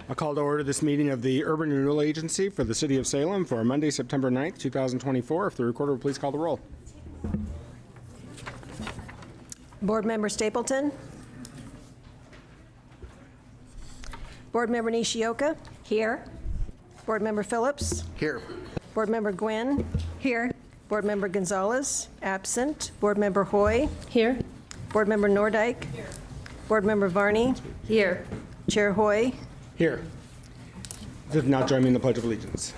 I'll call to order this meeting of the Urban Renewal Agency for the City of Salem for Monday, September 9th, 2024. If the recorder will please call the roll. Board Member Stapleton. Board Member Nishioka. Here. Board Member Phillips. Here. Board Member Gwynn. Here. Board Member Gonzalez. Absent. Board Member Hoy. Here. Board Member Nordike. Here. Board Member Varney. Here. Chair Hoy. Here. Now join me in the Pledge of Allegiance.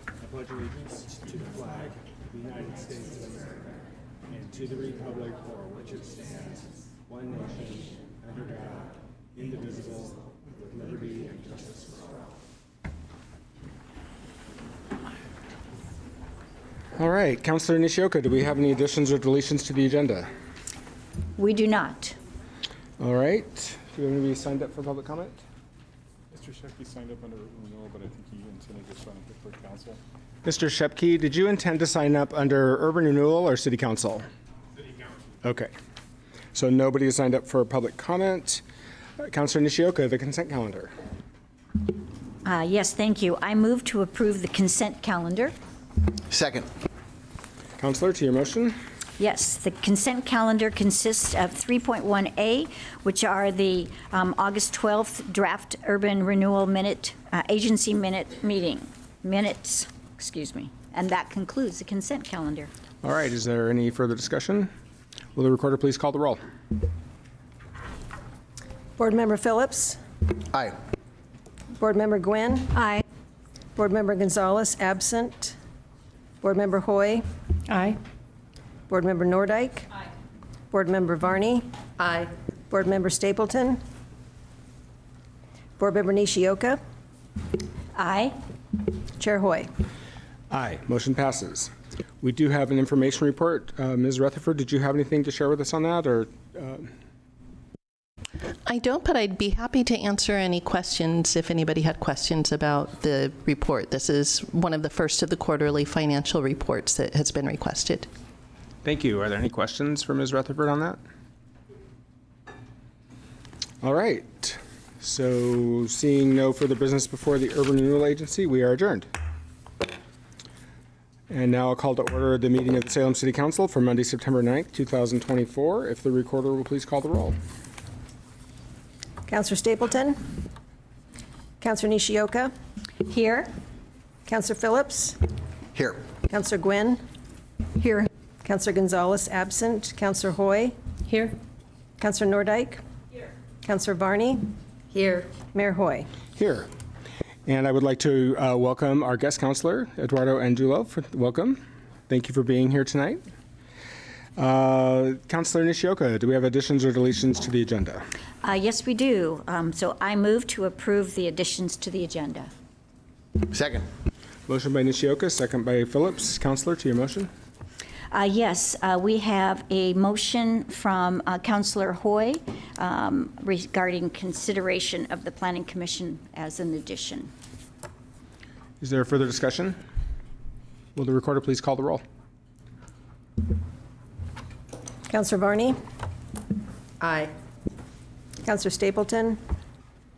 I pledge allegiance to the flag of the United States of America and to the republic for which it stands, one nation, under God, indivisible, with liberty and justice for all. All right, Councilor Nishioka, do we have any additions or deletions to the agenda? We do not. All right. Do you want to be signed up for public comment? Mr. Shepke signed up under renewal, but I think he intended to sign up for council. Mr. Shepke, did you intend to sign up under Urban Renewal or City Council? City council. Okay. So nobody has signed up for public comment. Councilor Nishioka, the consent calendar. Yes, thank you. I move to approve the consent calendar. Second. Councilor, to your motion. Yes, the consent calendar consists of 3.1A, which are the August 12th draft urban renewal agency minutes, excuse me. And that concludes the consent calendar. All right, is there any further discussion? Will the recorder please call the roll? Board Member Phillips. Aye. Board Member Gwynn. Aye. Board Member Gonzalez. Absent. Board Member Hoy. Aye. Board Member Nordike. Aye. Board Member Varney. Aye. Board Member Stapleton. Board Member Nishioka. Aye. Chair Hoy. Aye, motion passes. We do have an information report. Ms. Rutherford, did you have anything to share with us on that, or? I don't, but I'd be happy to answer any questions if anybody had questions about the report. This is one of the first of the quarterly financial reports that has been requested. Thank you. Are there any questions for Ms. Rutherford on that? All right. So seeing no further business before the Urban Renewal Agency, we are adjourned. And now I'll call to order the meeting of the Salem City Council for Monday, September 9th, 2024. If the recorder will please call the roll. Councilor Stapleton. Councilor Nishioka. Here. Councilor Phillips. Here. Councilor Gwynn. Here. Councilor Gonzalez. Absent. Councilor Hoy. Here. Councilor Nordike. Here. Councilor Varney. Here. Mayor Hoy. Here. And I would like to welcome our guest counselor, Eduardo Angulo. Welcome. Thank you for being here tonight. Councilor Nishioka, do we have additions or deletions to the agenda? Yes, we do. So I move to approve the additions to the agenda. Second. Motion by Nishioka, second by Phillips. Counselor, to your motion. Yes, we have a motion from Councilor Hoy regarding consideration of the Planning Commission as an addition. Is there further discussion? Will the recorder please call the roll? Councilor Varney. Aye. Councilor Stapleton.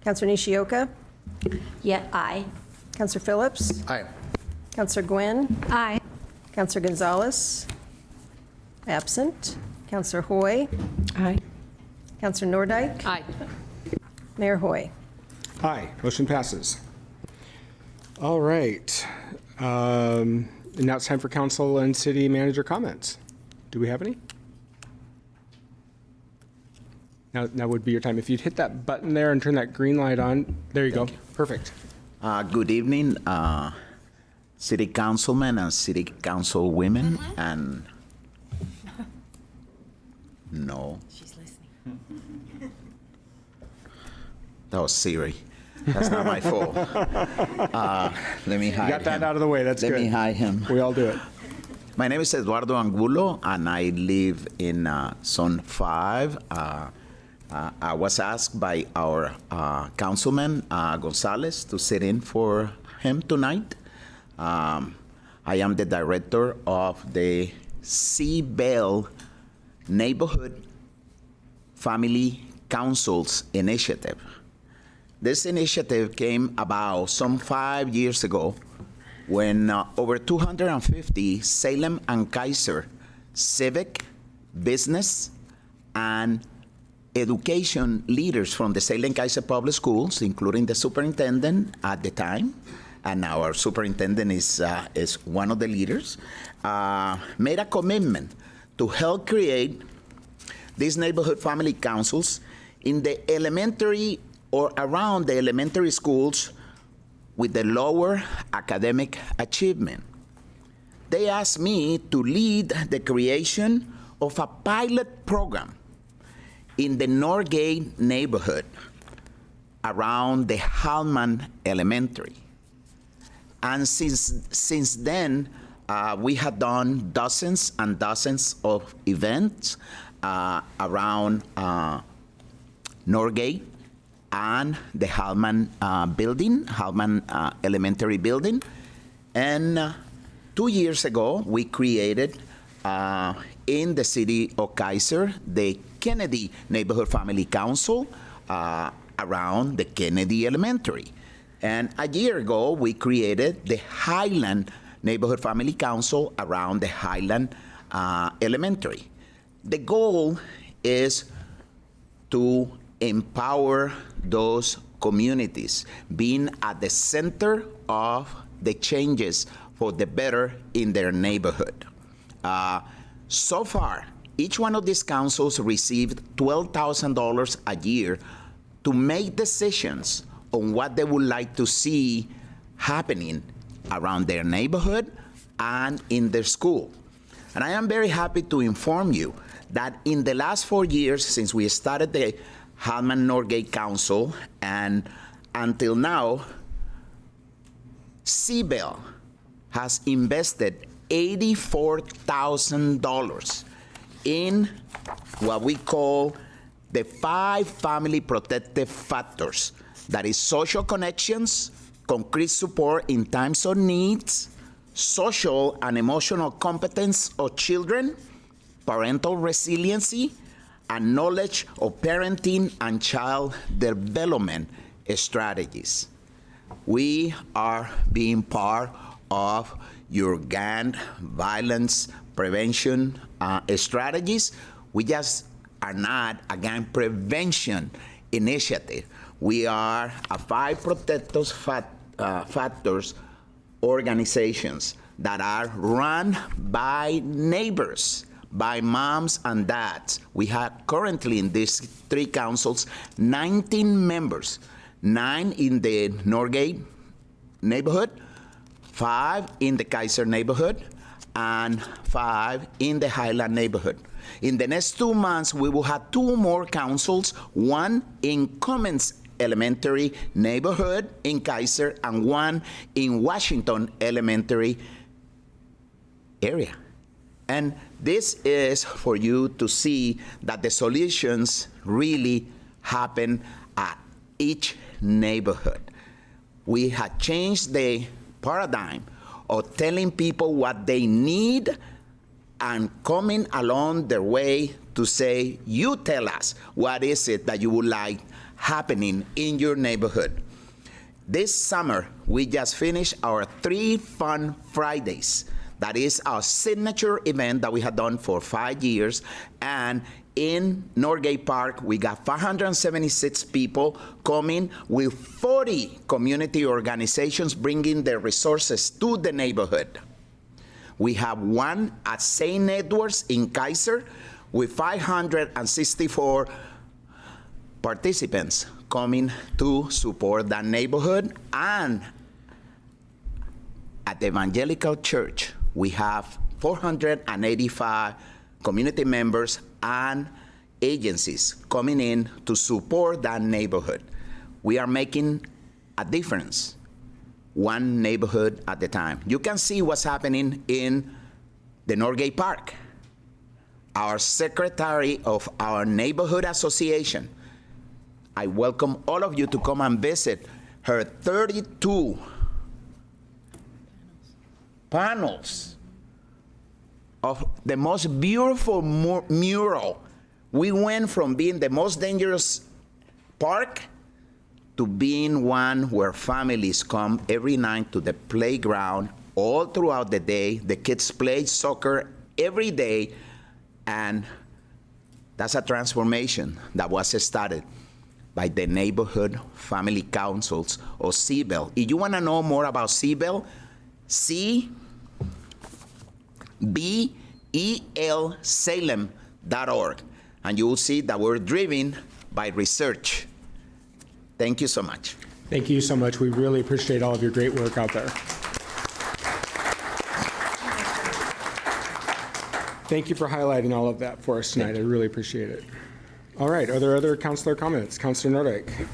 Councilor Nishioka. Yeah, aye. Councilor Phillips. Aye. Councilor Gwynn. Aye. Councilor Gonzalez. Absent. Councilor Hoy. Aye. Councilor Nordike. Aye. Mayor Hoy. Aye. Motion passes. All right. Now it's time for council and city manager comments. Do we have any? Now would be your time. If you'd hit that button there and turn that green light on. There you go. Perfect. Good evening, city councilmen and city council women, and no. She's listening. That was Siri. That's not my fault. Let me hide him. Got that out of the way. That's good. Let me hide him. We all do it. My name is Eduardo Angulo, and I live in Zone 5. I was asked by our councilman, Gonzalez, to sit in for him tonight. I am the director of the Seabell Neighborhood Family Councils Initiative. This initiative came about some 5 years ago when over 250 Salem and Kaiser civic, business, and education leaders from the Salem Kaiser Public Schools, including the superintendent at the time, and our superintendent is one of the leaders, made a commitment to help create these neighborhood family councils in the elementary or around the elementary schools with the lower academic achievement. They asked me to lead the creation of a pilot program in the Norgate neighborhood around the Hallman Elementary. And since then, we have done dozens and dozens of events around Norgate and the Hallman building, Hallman Elementary building. And 2 years ago, we created in the city of Kaiser the Kennedy Neighborhood Family Council around the Kennedy Elementary. And a year ago, we created the Highland Neighborhood Family Council around the Highland Elementary. The goal is to empower those communities, being at the center of the changes for the better in their neighborhood. So far, each one of these councils received $12,000 a year to make decisions on what they would like to see happening around their neighborhood and in their school. And I am very happy to inform you that in the last 4 years since we started the Hallman Norgate Council and until now, CBEL has invested $84,000 in what we call the 5 family protective factors. That is social connections, concrete support in times of needs, social and emotional competence of children, parental resiliency, and knowledge of parenting and child development strategies. We are being part of your gang violence prevention strategies. We just are not a gang prevention initiative. We are a 5 protective factors organizations that are run by neighbors, by moms and dads. We have currently in these 3 councils 19 members, 9 in the Norgate neighborhood, 5 in the Kaiser neighborhood, and 5 in the Highland neighborhood. In the next 2 months, we will have 2 more councils, one in Cummins Elementary neighborhood in Kaiser and one in Washington Elementary area. And this is for you to see that the solutions really happen at each neighborhood. We have changed the paradigm of telling people what they need and coming along their way to say, you tell us what is it that you would like happening in your neighborhood. This summer, we just finished our 3 Fun Fridays. That is our signature event that we have done for 5 years. And in Norgate Park, we got 576 people coming with 40 community organizations bringing their resources to the neighborhood. We have one at St. Edward's in Kaiser with 564 participants coming to support that neighborhood. And at the Evangelical Church, we have 485 community members and agencies coming in to support that neighborhood. We are making a difference, one neighborhood at a time. You can see what's happening in the Norgate Park. Our secretary of our neighborhood association, I welcome all of you to come and visit her 32 panels of the most beautiful mural. We went from being the most dangerous park to being one where families come every night to the playground all throughout the day. The kids play soccer every day, and that's a transformation that was started by the Neighborhood Family Councils, or CBEL. If you want to know more about CBEL, CBEL Salem.org, and you will see that we're driven by research. Thank you so much. Thank you so much. We really appreciate all of your great work out there. Thank you for highlighting all of that for us tonight. I really appreciate it. All right, are there other councilor comments? Councilor Nordyke.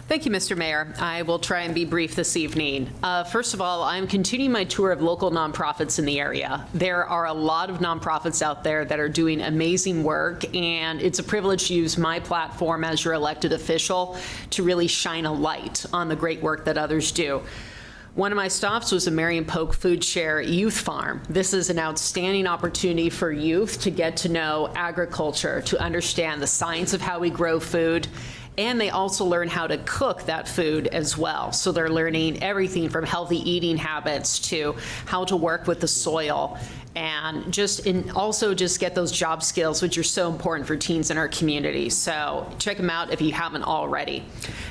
Thank you, Mr. Mayor. I will try and be brief this evening. First of all, I'm continuing my tour of local nonprofits in the area. There are a lot of nonprofits out there that are doing amazing work, and it's a privilege to use my platform as your elected official to really shine a light on the great work that others do. One of my stops was a Marion Polk Food Share Youth Farm. This is an outstanding opportunity for youth to get to know agriculture, to understand the science of how we grow food, and they also learn how to cook that food as well. So they're learning everything from healthy eating habits to how to work with the soil, and also just get those job skills, which are so important for teens in our community. So check them out if you haven't already.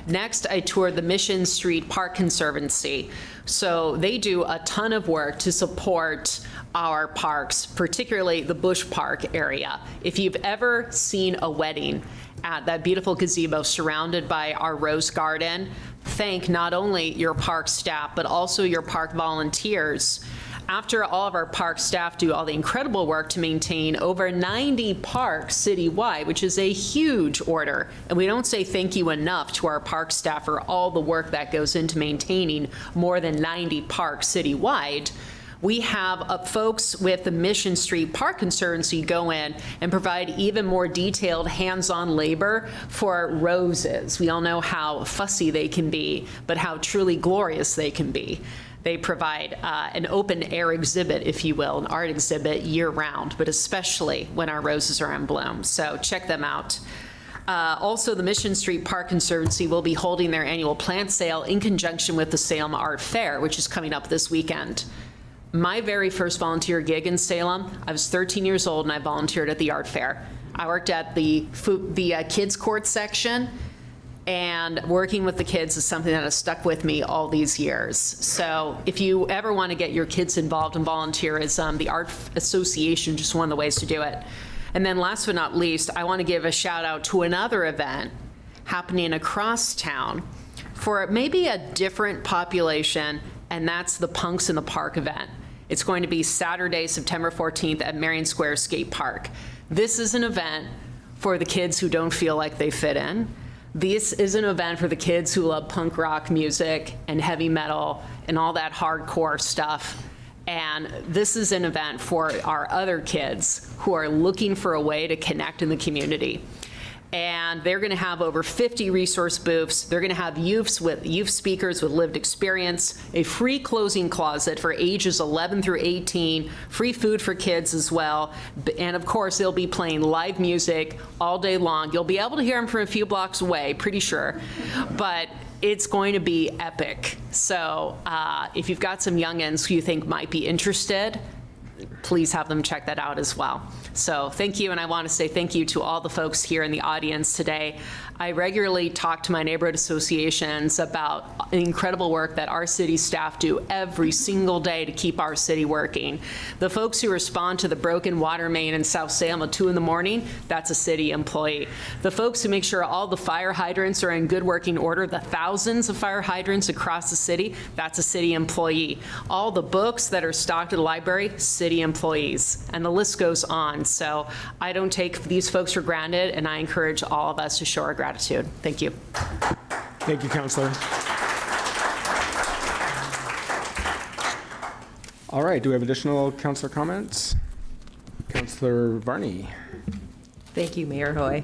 Next, I toured the Mission Street Park Conservancy. So they do a ton of work to support our parks, particularly the Bush Park area. If you've ever seen a wedding at that beautiful gazebo surrounded by our rose garden, thank not only your park staff, but also your park volunteers. After all of our park staff do all the incredible work to maintain over 90 parks citywide, which is a huge order, and we don't say thank you enough to our park staff for all the work that goes into maintaining more than 90 parks citywide, we have folks with the Mission Street Park Conservancy go in and provide even more detailed hands-on labor for roses. We all know how fussy they can be, but how truly glorious they can be. They provide an open-air exhibit, if you will, an art exhibit year-round, but especially when our roses are in bloom. So check them out. Also, the Mission Street Park Conservancy will be holding their annual plant sale in conjunction with the Salem Art Fair, which is coming up this weekend. My very first volunteer gig in Salem, I was 13 years old and I volunteered at the art fair. I worked at the kids court section, and working with the kids is something that has stuck with me all these years. So if you ever want to get your kids involved in volunteerism, the Art Association is just one of the ways to do it. And then last but not least, I want to give a shout out to another event happening across town for maybe a different population, and that's the Punks in the Park event. It's going to be Saturday, September 14th at Marion Square Skate Park. This is an event for the kids who don't feel like they fit in. This is an event for the kids who love punk rock music and heavy metal and all that hardcore stuff. And this is an event for our other kids who are looking for a way to connect in the community. And they're going to have over 50 resource booths. They're going to have youth speakers with lived experience, a free closing closet for ages 11 through 18, free food for kids as well. And of course, they'll be playing live music all day long. You'll be able to hear them from a few blocks away, pretty sure. But it's going to be epic. So if you've got some youngins who you think might be interested, please have them check that out as well. So thank you, and I want to say thank you to all the folks here in the audience today. I regularly talk to my neighborhood associations about the incredible work that our city staff do every single day to keep our city working. The folks who respond to the broken water main in South Salem at 2 in the morning, that's a city employee. The folks who make sure all the fire hydrants are in good working order, the thousands of fire hydrants across the city, that's a city employee. All the books that are stocked at the library, city employees, and the list goes on. So I don't take these folks for granted, and I encourage all of us to show our gratitude. Thank you. Thank you, Councilor. All right, do we have additional councilor comments? Councilor Varney. Thank you, Mayor Hoy.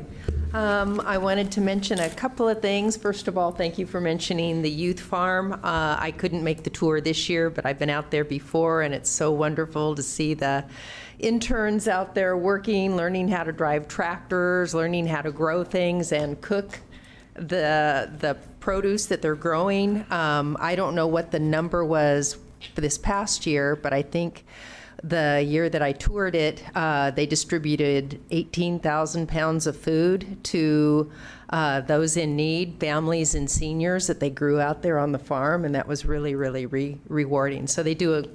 I wanted to mention a couple of things. First of all, thank you for mentioning the youth farm. I couldn't make the tour this year, but I've been out there before, and it's so wonderful to see the interns out there working, learning how to drive tractors, learning how to grow things and cook the produce that they're growing. I don't know what the number was for this past year, but I think the year that I toured it, they distributed 18,000 pounds of food to those in need, families and seniors that they grew out there on the farm, and that was really, really rewarding. So they do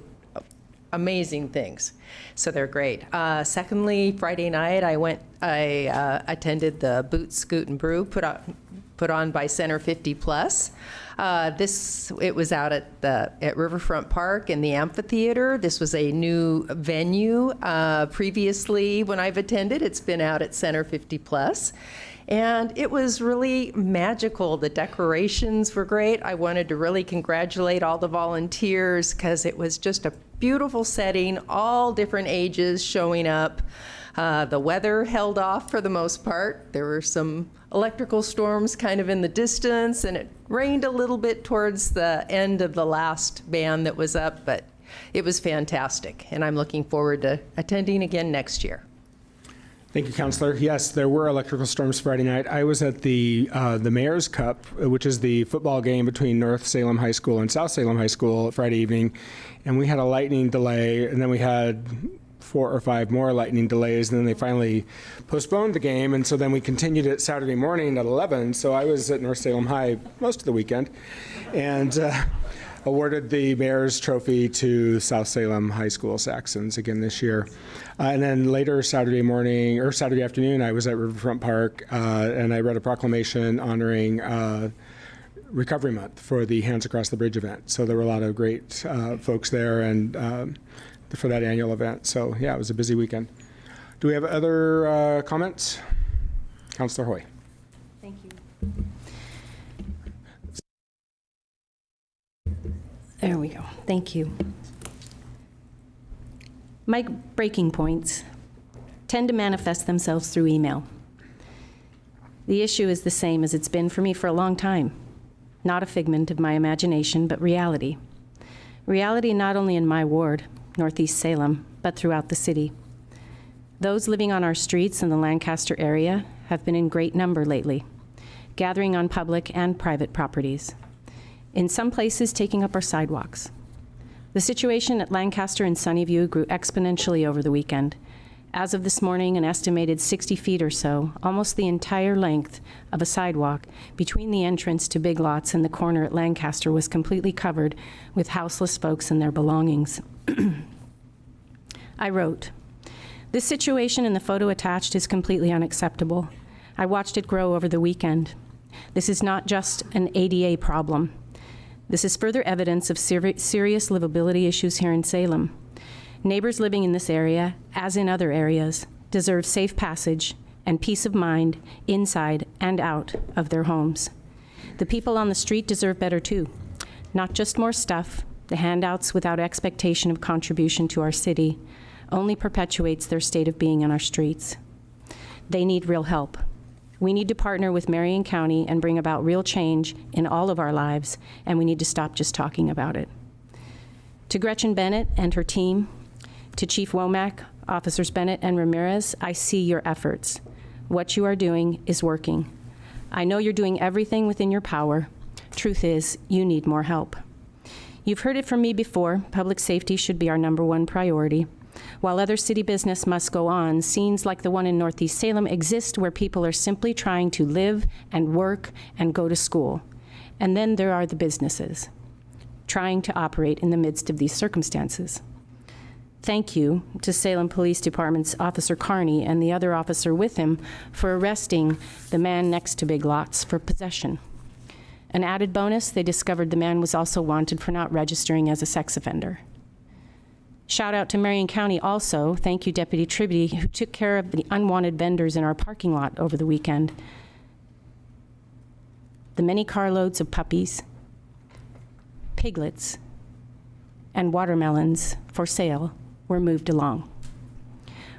amazing things. So they're great. Secondly, Friday night I attended the Boot, Scoot, and Brew put on by Center 50 Plus. It was out at Riverfront Park in the amphitheater. This was a new venue. Previously, when I've attended, it's been out at Center 50 Plus. And it was really magical. The decorations were great. I wanted to really congratulate all the volunteers because it was just a beautiful setting, all different ages showing up. The weather held off for the most part. There were some electrical storms kind of in the distance, and it rained a little bit towards the end of the last band that was up, but it was fantastic, and I'm looking forward to attending again next year. Thank you, Counselor. Yes, there were electrical storms Friday night. I was at the Mayor's Cup, which is the football game between North Salem High School and South Salem High School Friday evening, and we had a lightning delay, and then we had 4 or 5 more lightning delays, and then they finally postponed the game, and so then we continued it Saturday morning at 11, so I was at North Salem High most of the weekend, and awarded the Mayor's Trophy to South Salem High School Saxons again this year. And then later Saturday afternoon, I was at Riverfront Park, and I read a proclamation honoring Recovery Month for the Hands Across the Bridge event. So there were a lot of great folks there and for that annual event. So yeah, it was a busy weekend. Do we have other comments? Councillor Hoy. Thank you. There we go. Thank you. My breaking points tend to manifest themselves through email. The issue is the same as it's been for me for a long time. Not a figment of my imagination, but reality. Reality not only in my ward, Northeast Salem, but throughout the city. Those living on our streets in the Lancaster area have been in great number lately, gathering on public and private properties. In some places, taking up our sidewalks. The situation at Lancaster and Sunnyview grew exponentially over the weekend. As of this morning, an estimated 60 feet or so, almost the entire length of a sidewalk between the entrance to Big Lots and the corner at Lancaster was completely covered with houseless folks and their belongings. I wrote, "This situation in the photo attached is completely unacceptable. I watched it grow over the weekend. This is not just an ADA problem. This is further evidence of serious livability issues here in Salem. Neighbors living in this area, as in other areas, deserve safe passage and peace of mind inside and out of their homes. The people on the street deserve better too. Not just more stuff, the handouts without expectation of contribution to our city only perpetuates their state of being on our streets. They need real help. We need to partner with Marion County and bring about real change in all of our lives, and we need to stop just talking about it." To Gretchen Bennett and her team, to Chief Womack, Officers Bennett and Ramirez, I see your efforts. What you are doing is working. I know you're doing everything within your power. Truth is, you need more help. You've heard it from me before, public safety should be our #1 priority. While other city business must go on, scenes like the one in Northeast Salem exist where people are simply trying to live and work and go to school. And then there are the businesses, trying to operate in the midst of these circumstances. Thank you to Salem Police Department's Officer Carney and the other officer with him for arresting the man next to Big Lots for possession. An added bonus, they discovered the man was also wanted for not registering as a sex offender. Shout out to Marion County also. Thank you, Deputy Tribby, who took care of the unwanted vendors in our parking lot over the weekend. The many carloads of puppies, piglets, and watermelons for sale were moved along.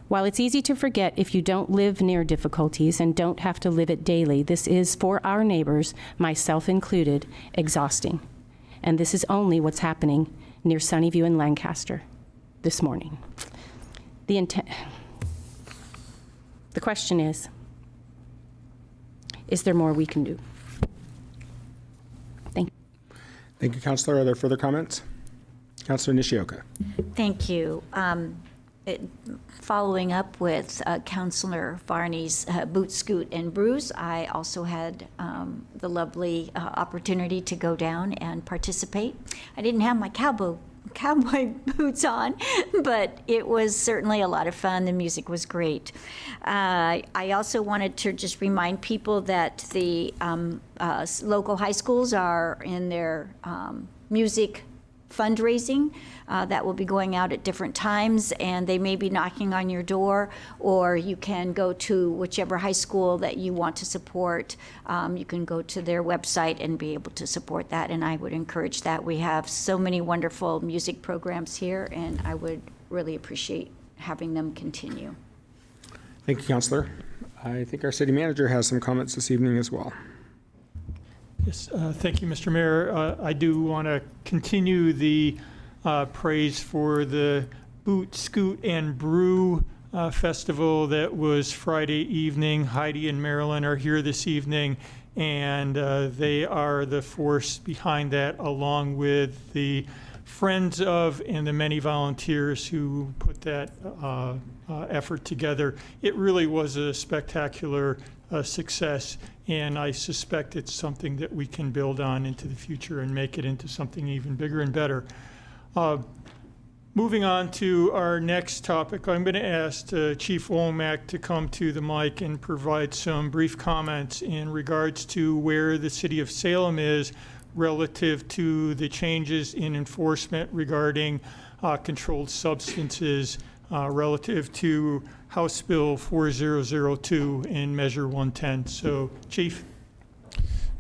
While it's easy to forget if you don't live near difficulties and don't have to live it daily, this is, for our neighbors, myself included, exhausting. And this is only what's happening near Sunnyview and Lancaster this morning. The question is there more we can do? Thank you, Counselor. Are there further comments? Counselor Nishioka. Thank you. Following up with Councilor Varney's Boot, Scoot, and Bruise, I also had the lovely opportunity to go down and participate. I didn't have my cowboy boots on, but it was certainly a lot of fun. The music was great. I also wanted to just remind people that the local high schools are in their music fundraising that will be going out at different times, and they may be knocking on your door, or you can go to whichever high school that you want to support. You can go to their website and be able to support that, and I would encourage that. We have so many wonderful music programs here, and I would really appreciate having them continue. Thank you, Counselor. I think our city manager has some comments this evening as well. Yes, thank you, Mr. Mayor. I do want to continue the praise for the Boot, Scoot, and Brew festival that was Friday evening. Heidi and Marilyn are here this evening, and they are the force behind that, along with the friends of and the many volunteers who put that effort together. It really was a spectacular success, and I suspect it's something that we can build on into the future and make it into something even bigger and better. Moving on to our next topic, I'm going to ask Chief Womack to come to the mic and provide some brief comments in regards to where the city of Salem is relative to the changes in enforcement regarding controlled substances relative to House Bill 4002 in Measure 110. So, Chief.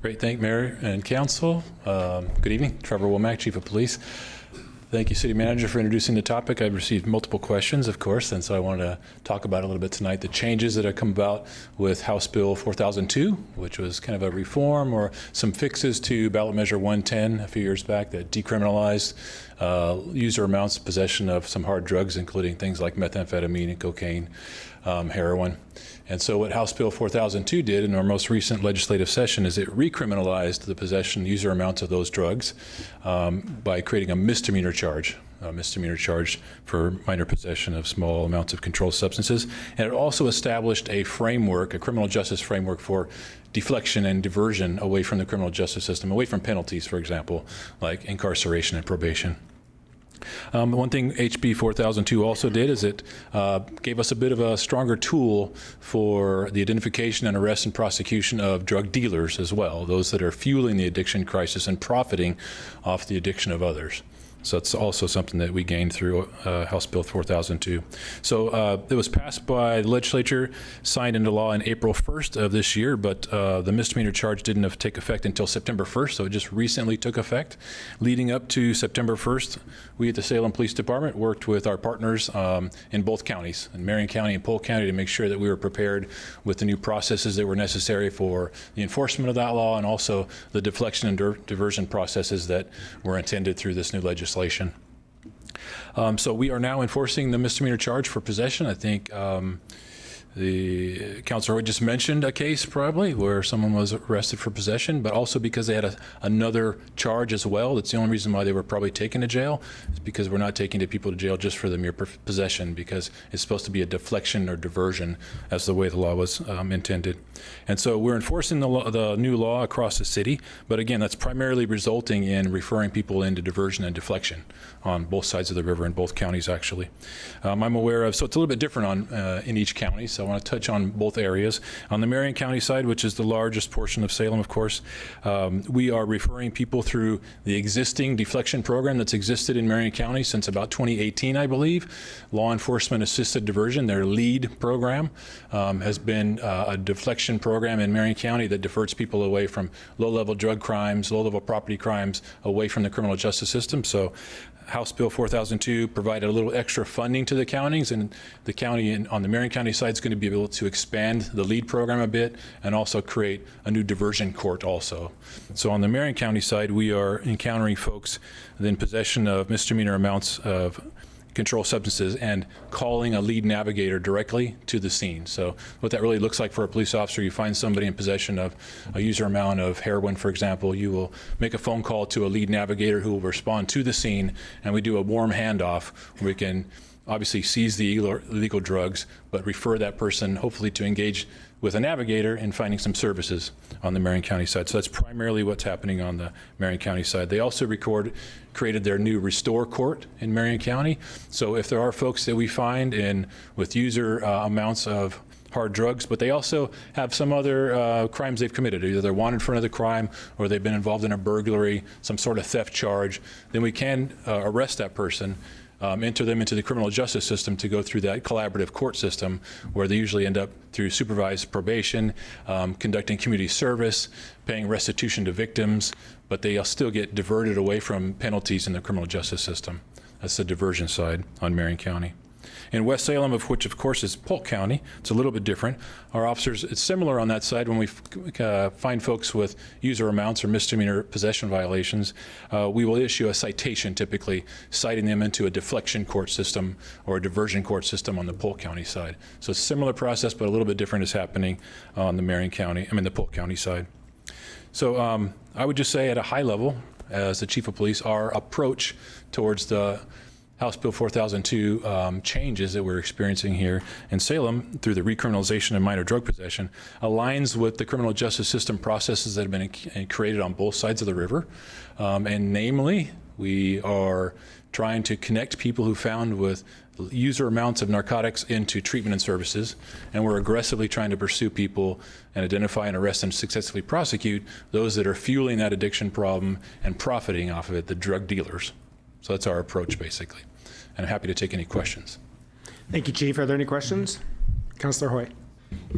Great. Thank you, Mayor and Council. Good evening. Trevor Womack, Chief of Police. Thank you, City Manager, for introducing the topic. I've received multiple questions, of course, and so I wanted to talk about a little bit tonight the changes that have come about with House Bill 4002, which was kind of a reform or some fixes to Ballot Measure 110 a few years back that decriminalized user amounts of possession of some hard drugs, including things like methamphetamine and cocaine, heroin. And so what House Bill 4002 did in our most recent legislative session is it recriminalized the possession user amounts of those drugs by creating a misdemeanor charge for minor possession of small amounts of controlled substances. And it also established a framework, a criminal justice framework for deflection and diversion away from the criminal justice system, away from penalties, for example, like incarceration and probation. One thing HB 4002 also did is it gave us a bit of a stronger tool for the identification and arrest and prosecution of drug dealers as well, those that are fueling the addiction crisis and profiting off the addiction of others. So it's also something that we gained through House Bill 4002. So it was passed by the legislature, signed into law in April 1st of this year, but the misdemeanor charge didn't take effect until September 1st, so it just recently took effect. Leading up to September 1st, we at the Salem Police Department worked with our partners in both counties, in Marion County and Polk County, to make sure that we were prepared with the new processes that were necessary for the enforcement of that law and also the deflection and diversion processes that were intended through this new legislation. So we are now enforcing the misdemeanor charge for possession. I think the Councilor just mentioned a case probably where someone was arrested for possession, but also because they had another charge as well. That's the only reason why they were probably taken to jail, is because we're not taking people to jail just for the mere possession, because it's supposed to be a deflection or diversion as the way the law was intended. And so we're enforcing the new law across the city, but again, that's primarily resulting in referring people into diversion and deflection on both sides of the river in both counties, actually. I'm aware of, so it's a little bit different in each county, so I want to touch on both areas. On the Marion County side, which is the largest portion of Salem, of course, we are referring people through the existing deflection program that's existed in Marion County since about 2018, I believe. Law Enforcement Assisted Diversion, their LEAD program, has been a deflection program in Marion County that diverts people away from low-level drug crimes, low-level property crimes, away from the criminal justice system. So House Bill 4002 provided a little extra funding to the counties, and the county on the Marion County side is going to be able to expand the LEAD program a bit and also create a new diversion court also. So on the Marion County side, we are encountering folks in possession of misdemeanor amounts of controlled substances and calling a lead navigator directly to the scene. So what that really looks like for a police officer, you find somebody in possession of a user amount of heroin, for example, you will make a phone call to a lead navigator who will respond to the scene, and we do a warm handoff where we can obviously seize the illegal drugs, but refer that person hopefully to engage with a navigator in finding some services on the Marion County side. So that's primarily what's happening on the Marion County side. They also created their new Restore Court in Marion County. So if there are folks that we find with user amounts of hard drugs, but they also have some other crimes they've committed. Either they're wanted for another crime or they've been involved in a burglary, some sort of theft charge, then we can arrest that person, enter them into the criminal justice system to go through that collaborative court system where they usually end up through supervised probation, conducting community service, paying restitution to victims, but they'll still get diverted away from penalties in the criminal justice system. That's the diversion side on Marion County. In West Salem, of which of course is Polk County, it's a little bit different. Our officers, it's similar on that side. When we find folks with user amounts or misdemeanor possession violations, we will issue a citation, typically citing them into a deflection court system or a diversion court system on the Polk County side. So it's a similar process, but a little bit different is happening on the the Polk County side. So I would just say at a high level, as the Chief of Police, our approach towards the House Bill 4002 changes that we're experiencing here in Salem through the recriminalization of minor drug possession aligns with the criminal justice system processes that have been created on both sides of the river. And namely, we are trying to connect people who found with user amounts of narcotics into treatment and services, and we're aggressively trying to pursue people and identify and arrest and successfully prosecute those that are fueling that addiction problem and profiting off of it, the drug dealers. So that's our approach, basically. And I'm happy to take any questions. Thank you, Chief. Are there any questions? Councilor Hoy.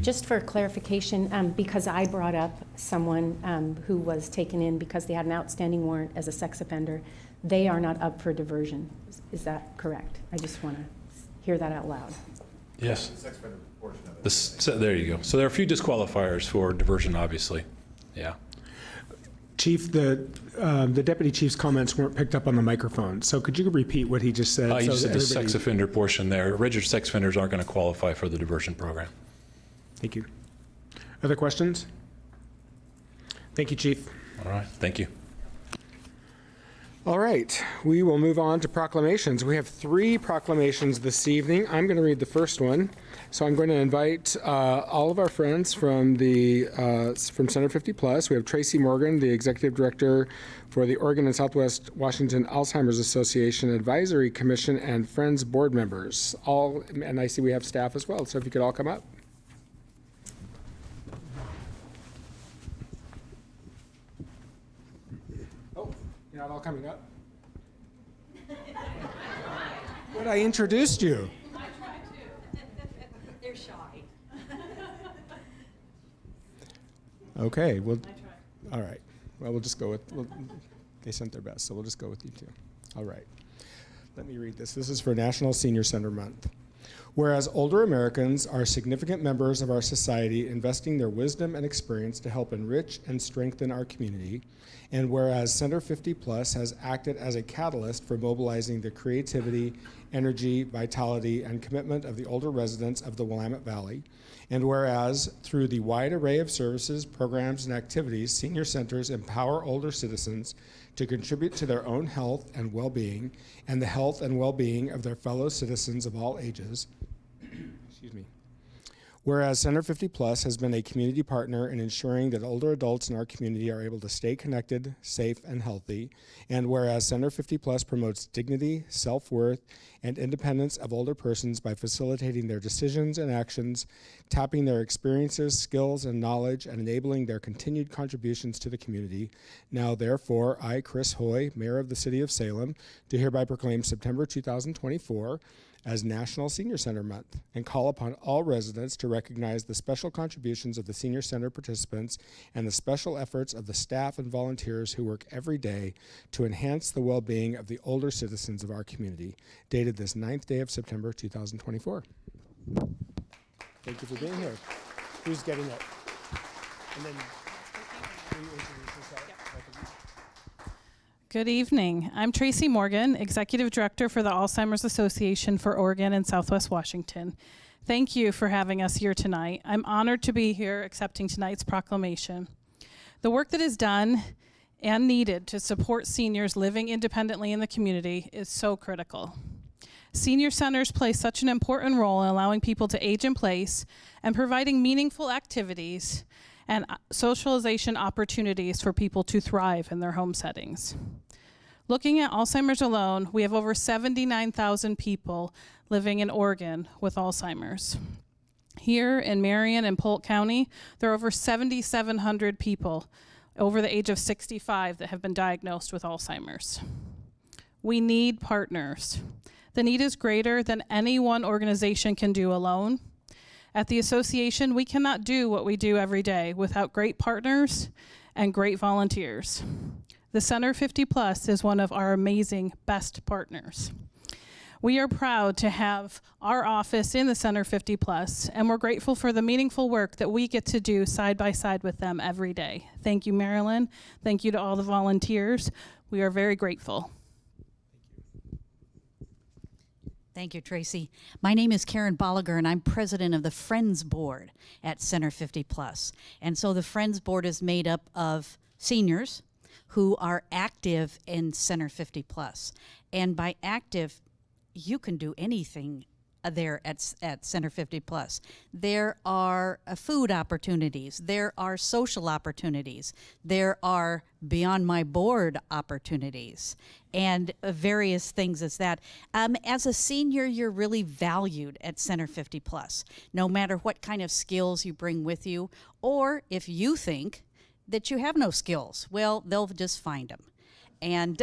Just for clarification, because I brought up someone who was taken in because they had an outstanding warrant as a sex offender, they are not up for diversion. Is that correct? I just want to hear that out loud. Yes. The sex offender portion of it. There you go. So there are a few disqualifiers for diversion, obviously. Yeah. Chief, the deputy chief's comments weren't picked up on the microphone, so could you repeat what he just said? You just said the sex offender portion there. Registered sex offenders aren't going to qualify for the diversion program. Thank you. Other questions? Thank you, Chief. All right. Thank you. All right. We will move on to proclamations. We have 3 proclamations this evening. I'm going to read the first one. So I'm going to invite all of our friends from Center 50 Plus. We have Tracy Morgan, the Executive Director for the Oregon and Southwest Washington Alzheimer's Association Advisory Commission, and Friends board members. And I see we have staff as well, so if you could all come up. Oh, you're not all coming up? But I introduced you. Okay, well, all right. Well, we'll just go with, they sent their best, so we'll just go with you two. All right. Let me read this. This is for National Senior Center Month. Whereas older Americans are significant members of our society, investing their wisdom and experience to help enrich and strengthen our community, and whereas Center 50 Plus has acted as a catalyst for mobilizing the creativity, energy, vitality, and commitment of the older residents of the Willamette Valley, and whereas through the wide array of services, programs, and activities, senior centers empower older citizens to contribute to their own health and well-being and the health and well-being of their fellow citizens of all ages. Excuse me. Whereas Center 50 Plus has been a community partner in ensuring that older adults in our community are able to stay connected, safe, and healthy, and whereas Center 50 Plus promotes dignity, self-worth, and independence of older persons by facilitating their decisions and actions, tapping their experiences, skills, and knowledge, and enabling their continued contributions to the community. Now, therefore, I, Chris Hoy, Mayor of the City of Salem, do hereby proclaim September 2024 as National Senior Center Month, and call upon all residents to recognize the special contributions of the Senior Center participants and the special efforts of the staff and volunteers who work every day to enhance the well-being of the older citizens of our community. Dated this 9th day of September 2024. Thank you for being here. Who's getting it? And then, will you introduce yourself? Good evening. I'm Tracy Morgan, Executive Director for the Alzheimer's Association for Oregon and Southwest Washington. Thank you for having us here tonight. I'm honored to be here accepting tonight's proclamation. The work that is done and needed to support seniors living independently in the community is so critical. Senior centers play such an important role in allowing people to age in place and providing meaningful activities and socialization opportunities for people to thrive in their home settings. Looking at Alzheimer's alone, we have over 79,000 people living in Oregon with Alzheimer's. Here in Marion and Polk County, there are over 7,700 people over the age of 65 that have been diagnosed with Alzheimer's. We need partners. The need is greater than any one organization can do alone. At the association, we cannot do what we do every day without great partners and great volunteers. The Center 50 Plus is one of our amazing best partners. We are proud to have our office in the Center 50 Plus, and we're grateful for the meaningful work that we get to do side by side with them every day. Thank you, Marilyn. Thank you to all the volunteers. We are very grateful. Thank you, Tracy. My name is Karen Bolliger, and I'm president of the Friends Board at Center 50 Plus. And so the Friends Board is made up of seniors who are active in Center 50 Plus. And by active, you can do anything there at Center 50 Plus. There are food opportunities, there are social opportunities, there are beyond my board opportunities, and various things as that. As a senior, you're really valued at Center 50 Plus, no matter what kind of skills you bring with you, or if you think that you have no skills, well, they'll just find them. And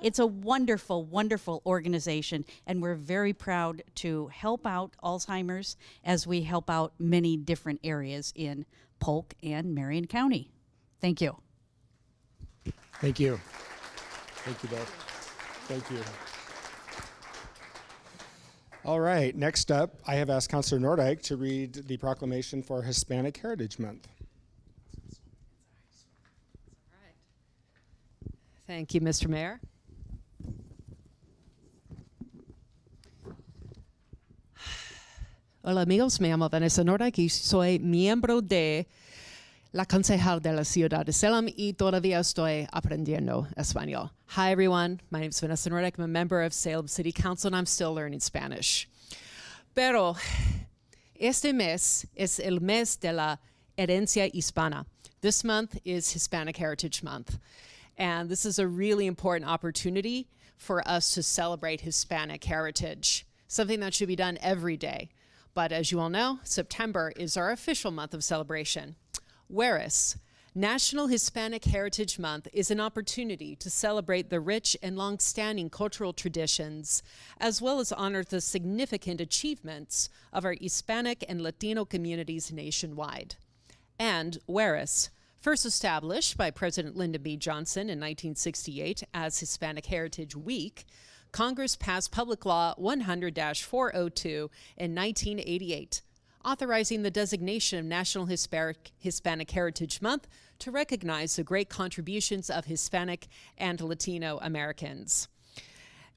it's a wonderful, wonderful organization, and we're very proud to help out Alzheimer's as we help out many different areas in Polk and Marion County. Thank you. Thank you. Thank you both. Thank you. All right, next up, I have asked Councilor Nordyke to read the proclamation for Hispanic Heritage Month. Thank you, Mr. Mayor. Hola amigos, me llamo Vanessa Nordyke y soy miembro de la concejal de la ciudad de Salem y todavía estoy aprendiendo español. Hi everyone, my name is Vanessa Nordyke. I'm a member of Salem City Council and I'm still learning Spanish. Pero este mes es el mes de la herencia hispana. This month is Hispanic Heritage Month. And this is a really important opportunity for us to celebrate Hispanic heritage, something that should be done every day. But as you all know, September is our official month of celebration. Whereas National Hispanic Heritage Month is an opportunity to celebrate the rich and long-standing cultural traditions, as well as honor the significant achievements of our Hispanic and Latino communities nationwide. And whereas first established by President Lyndon B. Johnson in 1968 as Hispanic Heritage Week, Congress passed Public Law 100-402 in 1988, authorizing the designation of National Hispanic Heritage Month to recognize the great contributions of Hispanic and Latino Americans.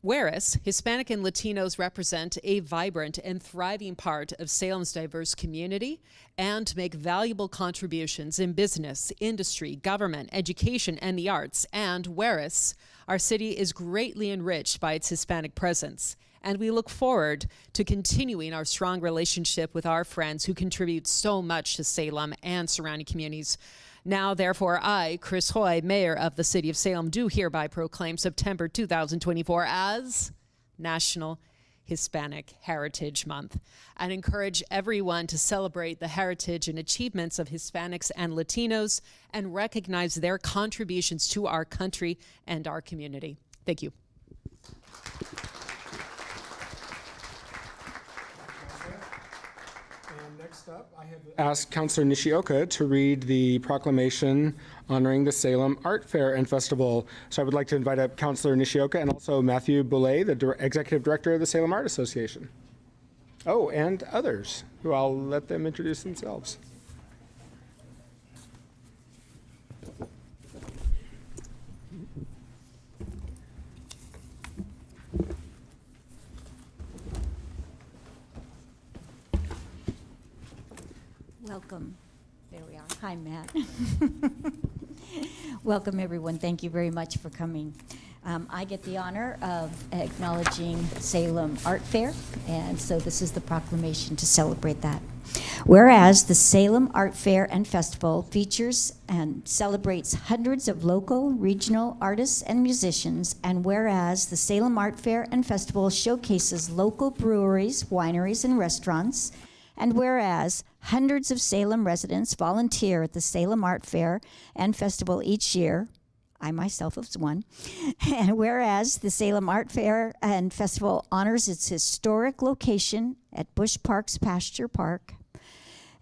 Whereas Hispanic and Latinos represent a vibrant and thriving part of Salem's diverse community and make valuable contributions in business, industry, government, education, and the arts. And whereas our city is greatly enriched by its Hispanic presence, and we look forward to continuing our strong relationship with our friends who contribute so much to Salem and surrounding communities. Now, therefore, I, Chris Hoy, Mayor of the City of Salem, do hereby proclaim September 2024 as National Hispanic Heritage Month and encourage everyone to celebrate the heritage and achievements of Hispanics and Latinos and recognize their contributions to our country and our community. Thank you. Next up, I have asked Councilor Nishioka to read the proclamation honoring the Salem Art Fair and Festival. So I would like to invite up Councilor Nishioka and also Matthew Boulay, the Executive Director of the Salem Art Association. Oh, and others, who I'll let them introduce themselves. Welcome. There we are. Hi, Matt. Welcome, everyone. Thank you very much for coming. I get the honor of acknowledging Salem Art Fair, and so this is the proclamation to celebrate that. Whereas the Salem Art Fair and Festival features and celebrates hundreds of local, regional artists and musicians, and whereas the Salem Art Fair and Festival showcases local breweries, wineries, and restaurants, and whereas hundreds of Salem residents volunteer at the Salem Art Fair and Festival each year, I myself was one, and whereas the Salem Art Fair and Festival honors its historic location at Busch Park's Pasture Park,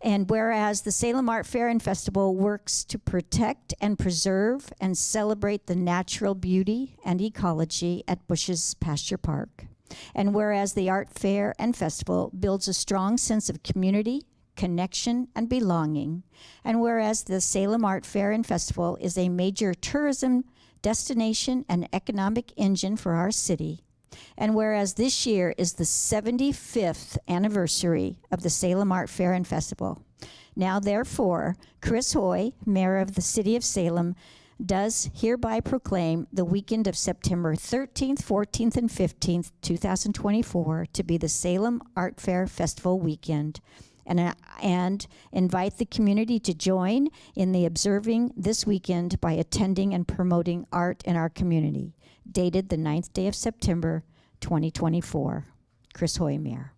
and whereas the Salem Art Fair and Festival works to protect and preserve and celebrate the natural beauty and ecology at Busch's Pasture Park, and whereas the Art Fair and Festival builds a strong sense of community, connection, and belonging, and whereas the Salem Art Fair and Festival is a major tourism destination and economic engine for our city, and whereas this year is the 75th anniversary of the Salem Art Fair and Festival, now therefore, Chris Hoy, Mayor of the City of Salem, does hereby proclaim the weekend of September 13th, 14th, and 15th, 2024 to be the Salem Art Fair Festival weekend, and invite the community to join in the observing this weekend by attending and promoting art in our community. Dated the 9th day of September, 2024. Chris Hoy, Mayor.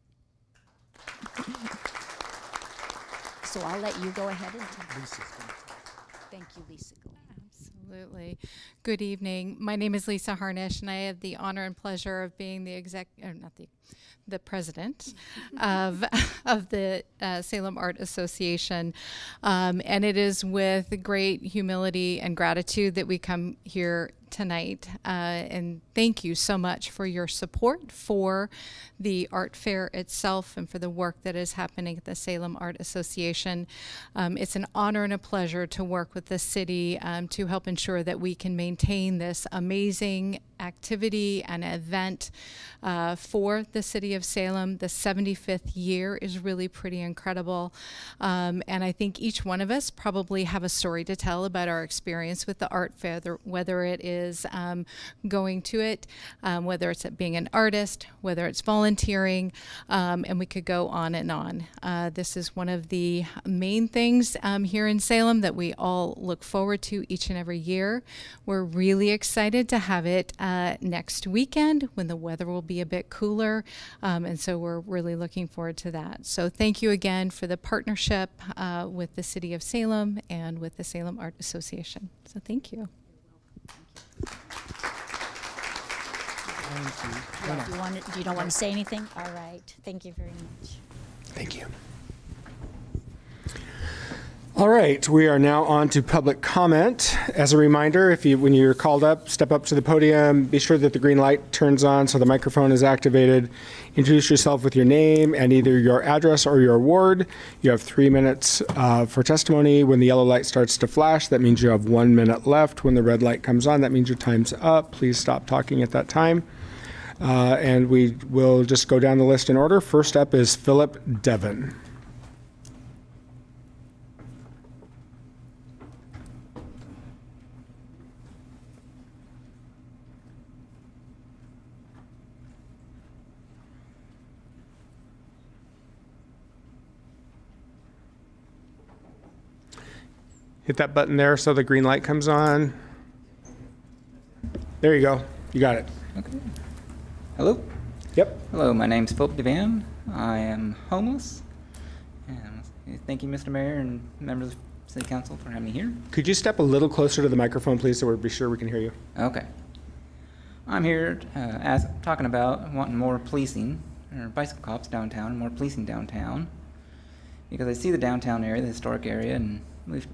So I'll let you go ahead and thank you, Lisa. Absolutely. Good evening. My name is Lisa Harnish, and I have the honor and pleasure of being the president of the Salem Art Association. And it is with great humility and gratitude that we come here tonight. And thank you so much for your support for the art fair itself and for the work that is happening at the Salem Art Association. It's an honor and a pleasure to work with the city to help ensure that we can maintain this amazing activity and event for the city of Salem. The 75th year is really pretty incredible. And I think each one of us probably have a story to tell about our experience with the art fair, whether it is going to it, whether it's being an artist, whether it's volunteering, and we could go on and on. This is one of the main things here in Salem that we all look forward to each and every year. We're really excited to have it next weekend when the weather will be a bit cooler, and so we're really looking forward to that. So thank you again for the partnership with the City of Salem and with the Salem Art Association. So thank you. You don't want to say anything? All right. Thank you very much. Thank you. All right, we are now on to public comment. As a reminder, when you're called up, step up to the podium. Be sure that the green light turns on so the microphone is activated. Introduce yourself with your name and either your address or your ward. You have 3 minutes for testimony. When the yellow light starts to flash, that means you have 1 minute left. When the red light comes on, that means your time's up. Please stop talking at that time. And we will just go down the list in order. First up is Philip Devon. Hit that button there so the green light comes on. There you go. You got it. Okay. Hello? Yep. Hello, my name's Philip Devan. I am homeless. And thank you, Mr. Mayor and members of City Council for having me here. Could you step a little closer to the microphone, please, so we'll be sure we can hear you? Okay. I'm here talking about wanting more policing, or bicycle cops downtown, more policing downtown. Because I see the downtown area, the historic area, and we've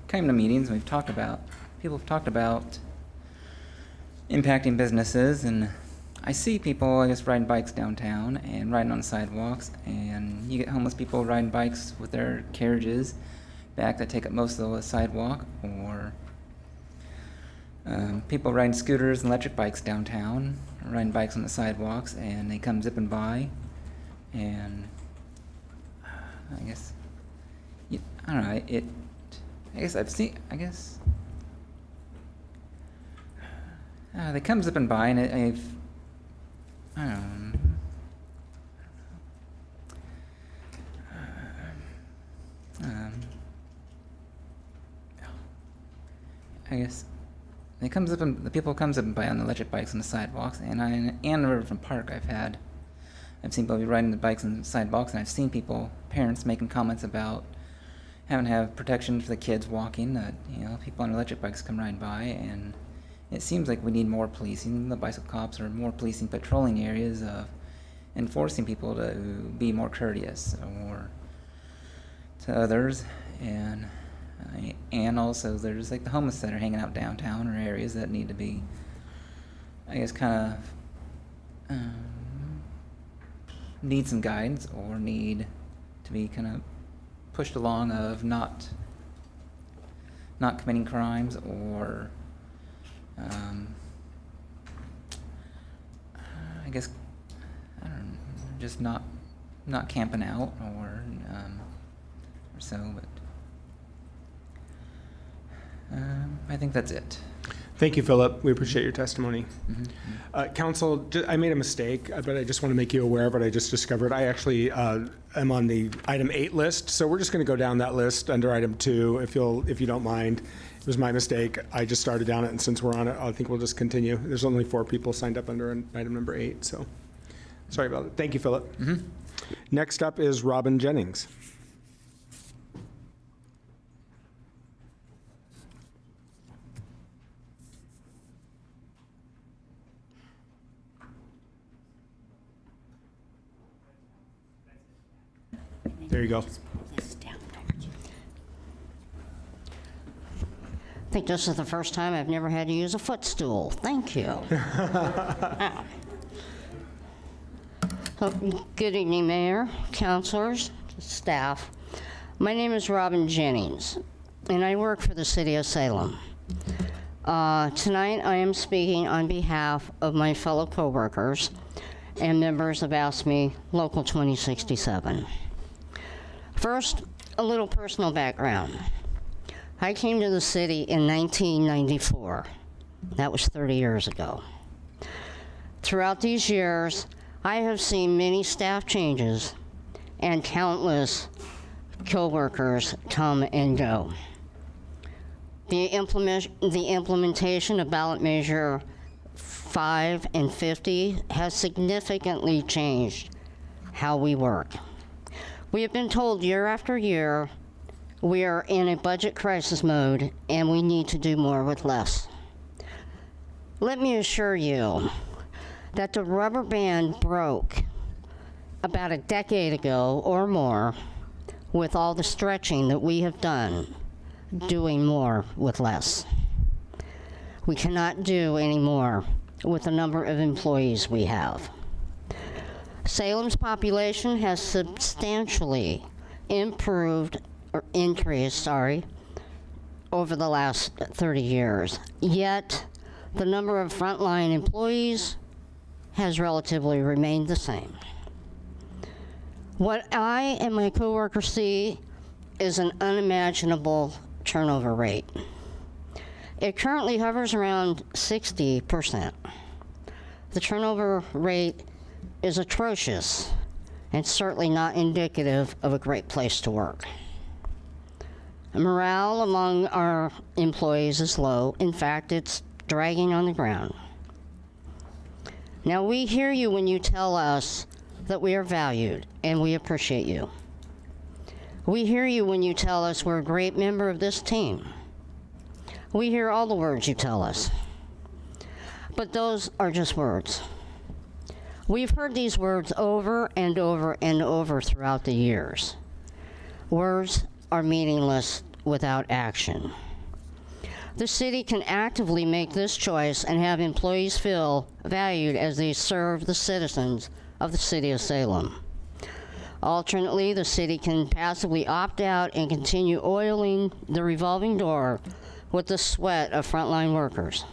came to meetings and people have talked about impacting businesses, and I see people, I guess, riding bikes downtown and riding on sidewalks, and you get homeless people riding bikes with their carriages back that take up most of the sidewalk, or people riding scooters and electric bikes downtown, riding bikes on the sidewalks, and they come zipping by, and I guess I don't know, I guess I've seen, that comes up and by, and I don't know. I guess it comes up and the people comes up and by on the electric bikes on the sidewalks, and in Riverfront Park I've seen people be riding the bikes on the sidewalks, and I've seen parents making comments about having to have protection for the kids walking, that, people on electric bikes come riding by, and it seems like we need more policing. The bicycle cops or more policing patrolling areas of enforcing people to be more courteous or to others, and also there's like the homeless that are hanging out downtown or areas that need to be, I guess, kind of need some guidance or need to be kind of pushed along of not committing crimes or I guess, I don't know, just not camping out or so, but I think that's it. Thank you, Philip. We appreciate your testimony. Council, I made a mistake, but I just want to make you aware of it. I just discovered I actually am on the item 8 list, so we're just going to go down that list under item 2, if you don't mind. It was my mistake. I just started down it, and since we're on it, I think we'll just continue. There's only 4 people signed up under item number 8, so sorry about it. Thank you, Philip. Next up is Robin Jennings. There you go. I think this is the first time I've never had to use a footstool. Thank you. Good evening, Mayor, councilors, staff. My name is Robin Jennings, and I work for the City of Salem. Tonight, I am speaking on behalf of my fellow coworkers and members of AFSCME Local 2067. First, a little personal background. I came to the city in 1994. That was 30 years ago. Throughout these years, I have seen many staff changes and countless coworkers come and go. The implementation of ballot measure 5 and 50 has significantly changed how we work. We have been told year after year we are in a budget crisis mode and we need to do more with less. Let me assure you that the rubber band broke about a decade ago or more with all the stretching that we have done, doing more with less. We cannot do any more with the number of employees we have. Salem's population has substantially increased, over the last 30 years. Yet, the number of frontline employees has relatively remained the same. What I and my coworkers see is an unimaginable turnover rate. It currently hovers around 60%. The turnover rate is atrocious and certainly not indicative of a great place to work. Morale among our employees is low. In fact, it's dragging on the ground. Now, we hear you when you tell us that we are valued and we appreciate you. We hear you when you tell us we're a great member of this team. We hear all the words you tell us. But those are just words. We've heard these words over and over and over throughout the years. Words are meaningless without action. The city can actively make this choice and have employees feel valued as they serve the citizens of the City of Salem. Alternately, the city can passively opt out and continue oiling the revolving door with the sweat of frontline workers.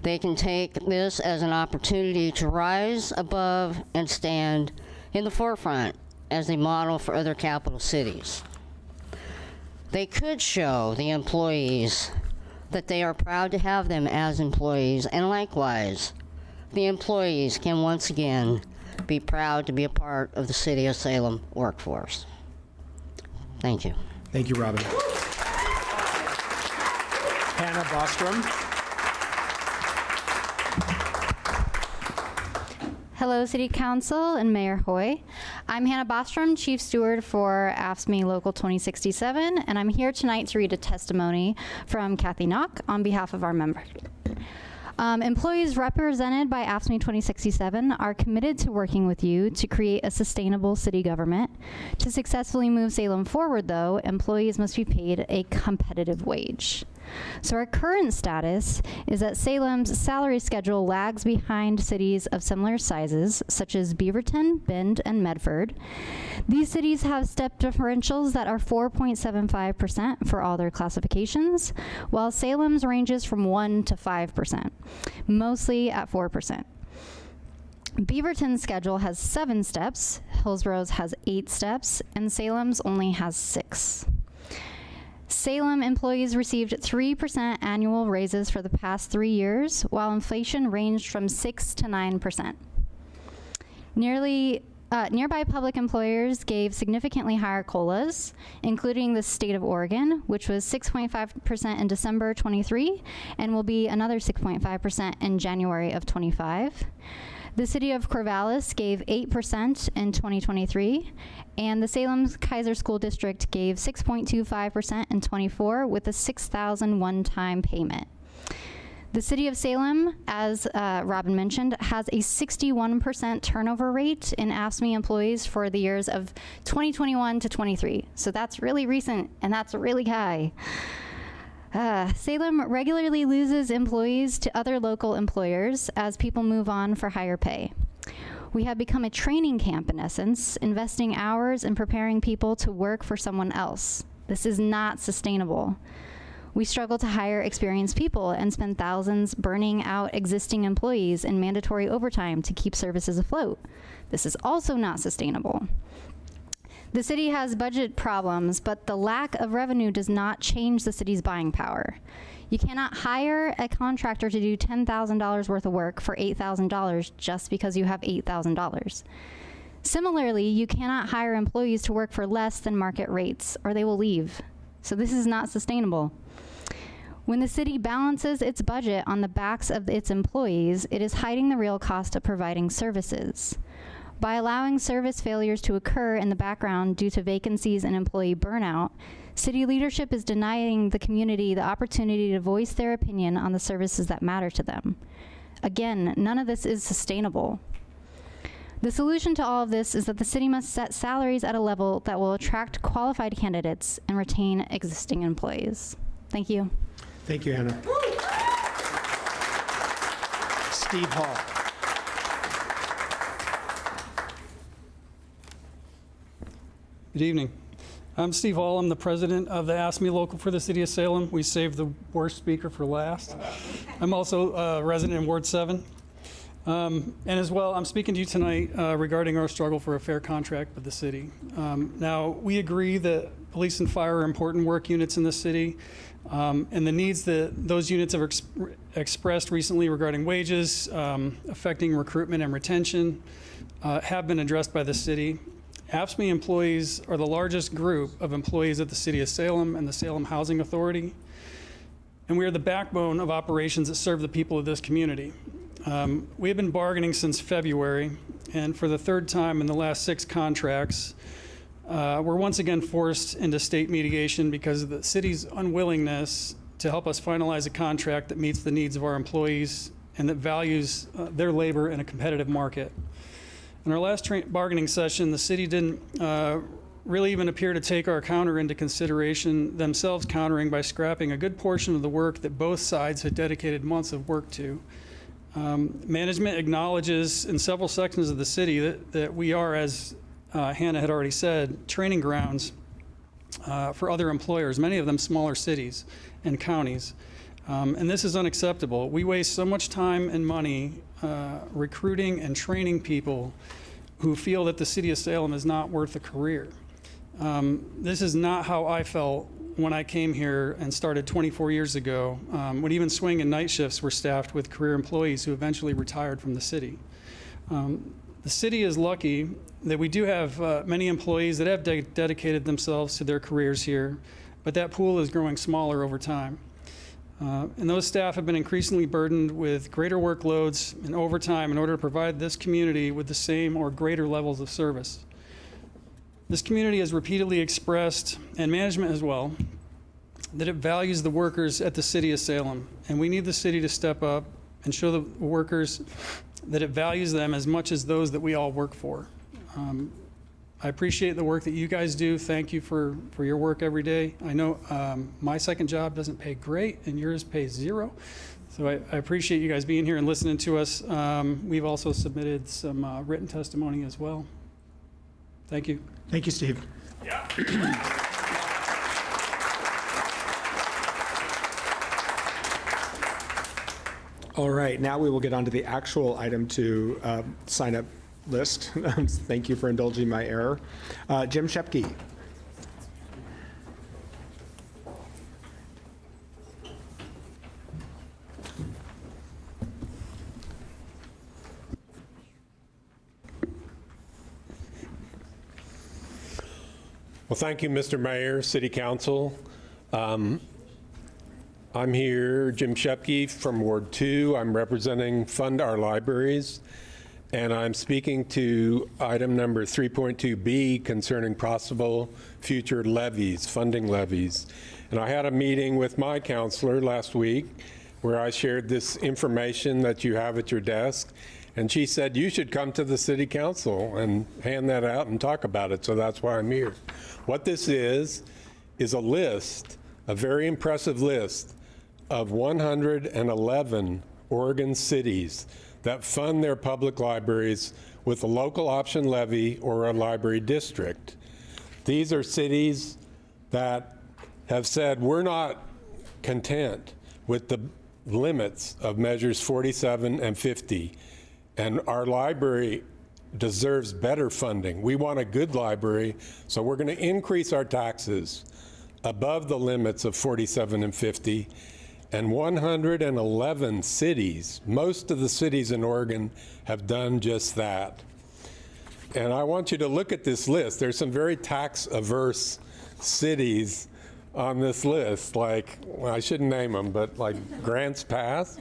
They can take this as an opportunity to rise above and stand in the forefront as a model for other capital cities. They could show the employees that they are proud to have them as employees, and likewise, the employees can once again be proud to be a part of the City of Salem workforce. Thank you. Thank you, Robin. Hannah Bostrom. Hello, City Council and Mayor Hoy. I'm Hannah Bostrom, Chief Steward for AFSCME Local 2067, and I'm here tonight to read a testimony from Kathy Knock on behalf of our member. Employees represented by AFSCME 2067 are committed to working with you to create a sustainable city government. To successfully move Salem forward, though, employees must be paid a competitive wage. So our current status is that Salem's salary schedule lags behind cities of similar sizes, such as Beaverton, Bend, and Medford. These cities have step differentials that are 4.75% for all their classifications, while Salem's ranges from 1 to 5%, mostly at 4%. Beaverton's schedule has 7 steps, Hillsborough's has 8 steps, and Salem's only has 6. Salem employees received 3% annual raises for the past 3 years, while inflation ranged from 6 to 9%. Nearby public employers gave significantly higher COLAs, including the state of Oregon, which was 6.5% in December 23, and will be another 6.5% in January of 25. The city of Corvallis gave 8% in 2023, and the Salem Kaiser School District gave 6.25% in 24 with a $6,000 one-time payment. The city of Salem, as Robin mentioned, has a 61% turnover rate in AFSCME employees for the years of 2021 to 23. So that's really recent, and that's really high. Salem regularly loses employees to other local employers as people move on for higher pay. We have become a training camp, in essence, investing hours in preparing people to work for someone else. This is not sustainable. We struggle to hire experienced people and spend thousands burning out existing employees in mandatory overtime to keep services afloat. This is also not sustainable. The city has budget problems, but the lack of revenue does not change the city's buying power. You cannot hire a contractor to do $10,000 worth of work for $8,000 just because you have $8,000. Similarly, you cannot hire employees to work for less than market rates, or they will leave. So this is not sustainable. When the city balances its budget on the backs of its employees, it is hiding the real cost of providing services. By allowing service failures to occur in the background due to vacancies and employee burnout, city leadership is denying the community the opportunity to voice their opinion on the services that matter to them. Again, none of this is sustainable. The solution to all of this is that the city must set salaries at a level that will attract qualified candidates and retain existing employees. Thank you. Thank you, Hannah. Steve Hall. Good evening. I'm Steve Hall. I'm the president of the AFSCME Local for the City of Salem. We saved the worst speaker for last. I'm also a resident in Ward 7. And as well, I'm speaking to you tonight regarding our struggle for a fair contract with the city. Now, we agree that police and fire are important work units in the city, and the needs that those units have expressed recently regarding wages, affecting recruitment and retention, have been addressed by the city. AFSCME employees are the largest group of employees at the City of Salem and the Salem Housing Authority, and we are the backbone of operations that serve the people of this community. We have been bargaining since February, and for the third time in the last 6 contracts, we're once again forced into state mediation because of the city's unwillingness to help us finalize a contract that meets the needs of our employees and that values their labor in a competitive market. In our last bargaining session, the city didn't really even appear to take our counter into consideration, themselves countering by scrapping a good portion of the work that both sides had dedicated months of work to. Management acknowledges in several sections of the city that we are, as Hannah had already said, training grounds for other employers, many of them smaller cities and counties. And this is unacceptable. We waste so much time and money recruiting and training people who feel that the City of Salem is not worth a career. This is not how I felt when I came here and started 24 years ago, when even swing and night shifts were staffed with career employees who eventually retired from the city. The city is lucky that we do have many employees that have dedicated themselves to their careers here, but that pool is growing smaller over time. And those staff have been increasingly burdened with greater workloads and overtime in order to provide this community with the same or greater levels of service. This community has repeatedly expressed, and management as well, that it values the workers at the City of Salem, and we need the city to step up and show the workers that it values them as much as those that we all work for. I appreciate the work that you guys do. Thank you for your work every day. I know my second job doesn't pay great and yours pays zero. So I appreciate you guys being here and listening to us. We've also submitted some written testimony as well. Thank you. Thank you, Steve. All right, now we will get on to the actual item to sign up list. Thank you for indulging my error. Jim Shepke. Well, thank you, Mr. Mayor, City Council. I'm here, Jim Shepke from Ward 2. I'm representing Fund Our Libraries, and I'm speaking to item number 3.2B concerning possible future levies, funding levies. And I had a meeting with my counselor last week where I shared this information that you have at your desk, and she said you should come to the City Council and hand that out and talk about it, so that's why I'm here. What this is a list, a very impressive list of 111 Oregon cities that fund their public libraries with a local option levy or a library district. These are cities that have said we're not content with the limits of measures 47 and 50, and our library deserves better funding. We want a good library, so we're going to increase our taxes above the limits of 47 and 50. And 111 cities, most of the cities in Oregon, have done just that. And I want you to look at this list. There's some very tax-averse cities on this list, like, well, I shouldn't name them, but like Grants Pass,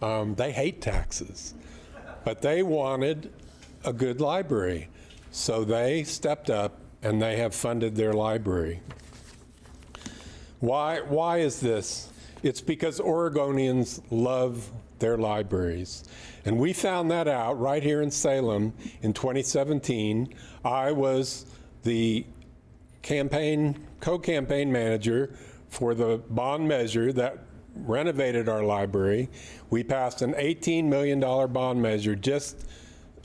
they hate taxes. But they wanted a good library, so they stepped up and they have funded their library. Why is this? It's because Oregonians love their libraries. And we found that out right here in Salem in 2017. I was the co-campaign manager for the bond measure that renovated our library. We passed an $18 million bond measure just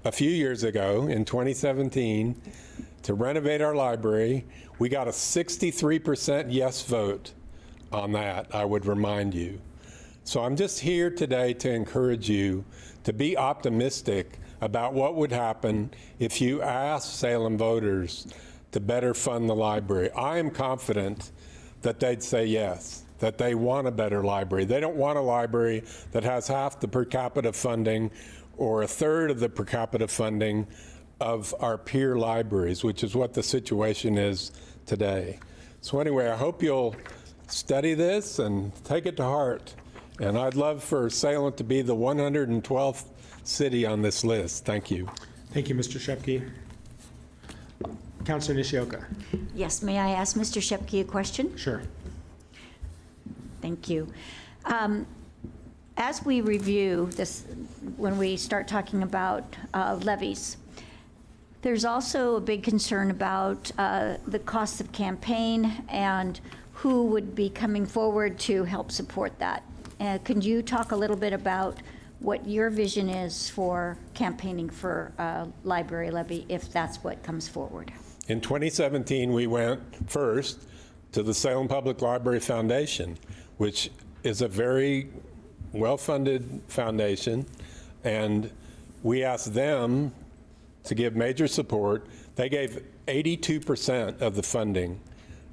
a few years ago in 2017 to renovate our library. We got a 63% yes vote on that, I would remind you. So I'm just here today to encourage you to be optimistic about what would happen if you asked Salem voters to better fund the library. I am confident that they'd say yes, that they want a better library. They don't want a library that has half the per capita funding or a third of the per capita funding of our peer libraries, which is what the situation is today. So anyway, I hope you'll study this and take it to heart. And I'd love for Salem to be the 112th city on this list. Thank you. Thank you, Mr. Shepke. Councilor Nishioka. Yes, may I ask Mr. Shepke a question? Sure. Thank you. As we review this, when we start talking about levies, there's also a big concern about the cost of campaign and who would be coming forward to help support that. Could you talk a little bit about what your vision is for campaigning for a library levy, if that's what comes forward? In 2017, we went first to the Salem Public Library Foundation, which is a very well-funded foundation, and we asked them to give major support. They gave 82% of the funding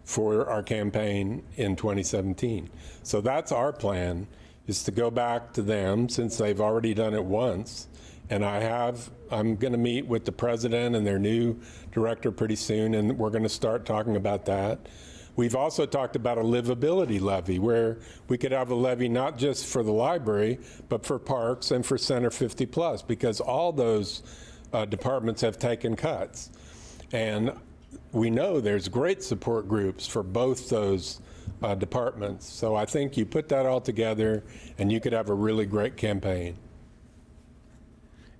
for our campaign in 2017. So that's our plan, is to go back to them since they've already done it once. And I'm going to meet with the president and their new director pretty soon, and we're going to start talking about that. We've also talked about a livability levy, where we could have a levy not just for the library, but for parks and for Center 50 Plus, because all those departments have taken cuts. And we know there's great support groups for both those departments. So I think you put that all together and you could have a really great campaign.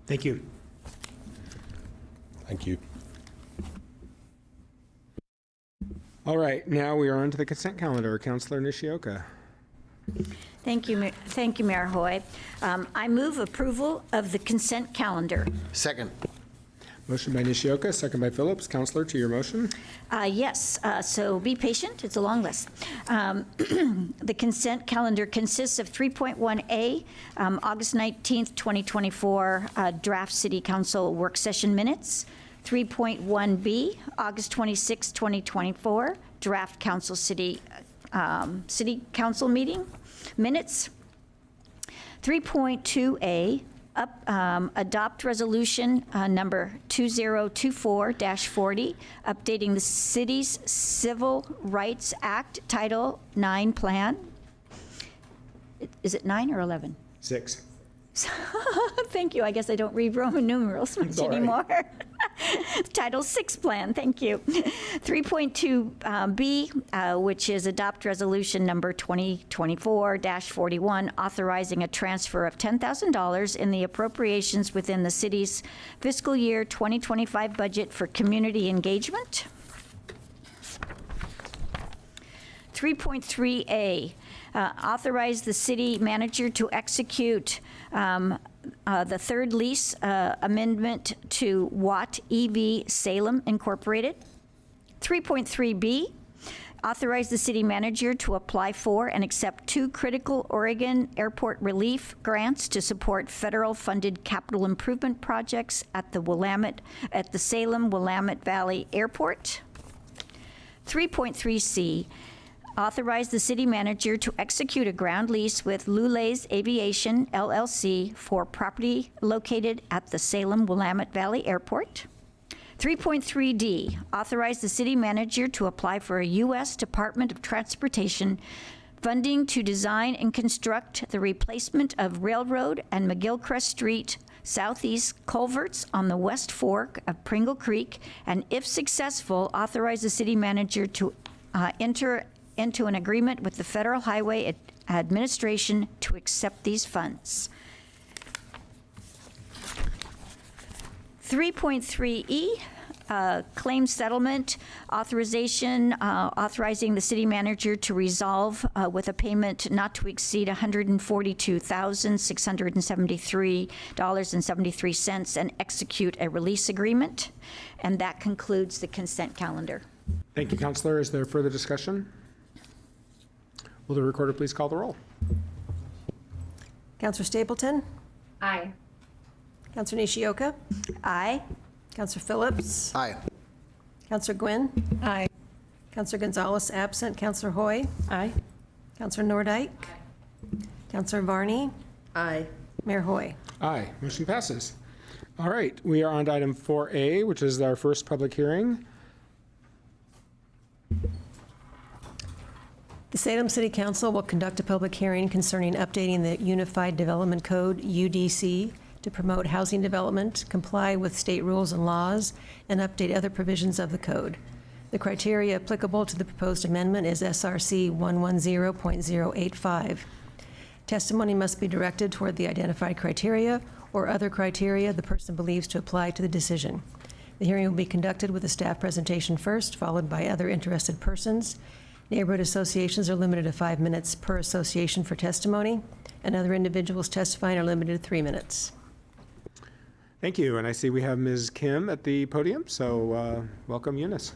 Thank you. Thank you. All right, now we are on to the consent calendar. Councilor Nishioka. Thank you, Mayor Hoy. I move approval of the consent calendar. Second. Motion by Nishioka, second by Phillips. Councilor, to your motion. Yes, so be patient, it's a long list. The consent calendar consists of 3.1A, August 19th, 2024, draft City Council work session minutes, 3.1B, August 26th, 2024, draft City Council meeting minutes, 3.2A, adopt resolution number 2024-40, updating the city's Civil Rights Act Title 9 plan. Is it 9 or 11? 6. Thank you. I guess I don't read Roman numerals much anymore. Title 6 plan, thank you. 3.2B, which is adopt resolution number 2024-41, authorizing a transfer of $10,000 in the appropriations within the city's fiscal year 2025 budget for community engagement. 3.3A, authorize the city manager to execute the third lease amendment to Watt EV Salem Incorporated. 3.3B, authorize the city manager to apply for and accept 2 critical Oregon airport relief grants to support federal-funded capital improvement projects at the Salem Willamette Valley Airport. 3.3C, authorize the city manager to execute a ground lease with Luley's Aviation, LLC, for property located at the Salem Willamette Valley Airport. 3.3D, authorize the city manager to apply for a U.S. Department of Transportation funding to design and construct the replacement of Railroad and McGillcrest Street southeast culverts on the West Fork of Pringle Creek, and if successful, authorize the city manager to enter into an agreement with the Federal Highway Administration to accept these funds. 3.3E, claim settlement authorization, authorizing the city manager to resolve with a payment not to exceed $142,673.73 and execute a release agreement. And that concludes the consent calendar. Thank you, Councilor. Is there further discussion? Will the recorder please call the roll? Councilor Stapleton? Aye. Councilor Nishioka? Aye. Councilor Phillips? Aye. Councilor Gwynn? Aye. Councilor Gonzalez absent. Councilor Hoy? Aye. Councilor Nordike? Councilor Varney? Aye. Mayor Hoy? Aye. Motion passes. All right, we are on to item 4A, which is our first public hearing. The Salem City Council will conduct a public hearing concerning updating the Unified Development Code, UDC, to promote housing development, comply with state rules and laws, and update other provisions of the code. The criteria applicable to the proposed amendment is SRC 110.085. Testimony must be directed toward the identified criteria or other criteria the person believes to apply to the decision. The hearing will be conducted with a staff presentation first, followed by other interested persons. Neighborhood associations are limited to 5 minutes per association for testimony, and other individuals testifying are limited to 3 minutes. Thank you, and I see we have Ms. Kim at the podium, so welcome, Eunice.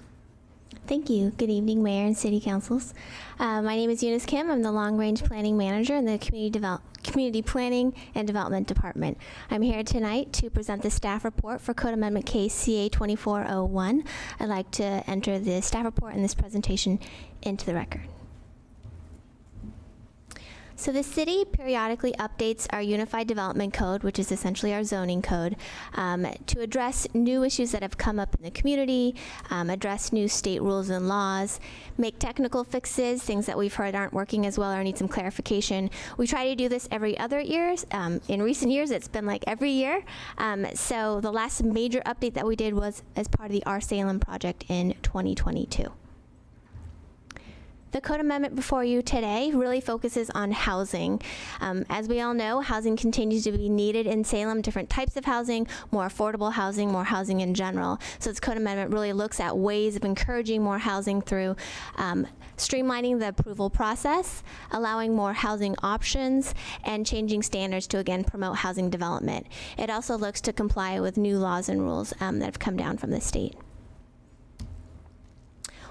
Thank you. Good evening, Mayor and City Councils. My name is Eunice Kim. I'm the Long Range Planning Manager in the Community Planning and Development Department. I'm here tonight to present the staff report for Code Amendment Case CA 2401. I'd like to enter the staff report and this presentation into the record. So the city periodically updates our Unified Development Code, which is essentially our zoning code, to address new issues that have come up in the community, address new state rules and laws, make technical fixes, things that we've heard aren't working as well or need some clarification. We try to do this every other year. In recent years, it's been like every year. So the last major update that we did was as part of the Our Salem project in 2022. The code amendment before you today really focuses on housing. As we all know, housing continues to be needed in Salem, different types of housing, more affordable housing, more housing in general. So this code amendment really looks at ways of encouraging more housing through streamlining the approval process, allowing more housing options, and changing standards to, again, promote housing development. It also looks to comply with new laws and rules that have come down from the state.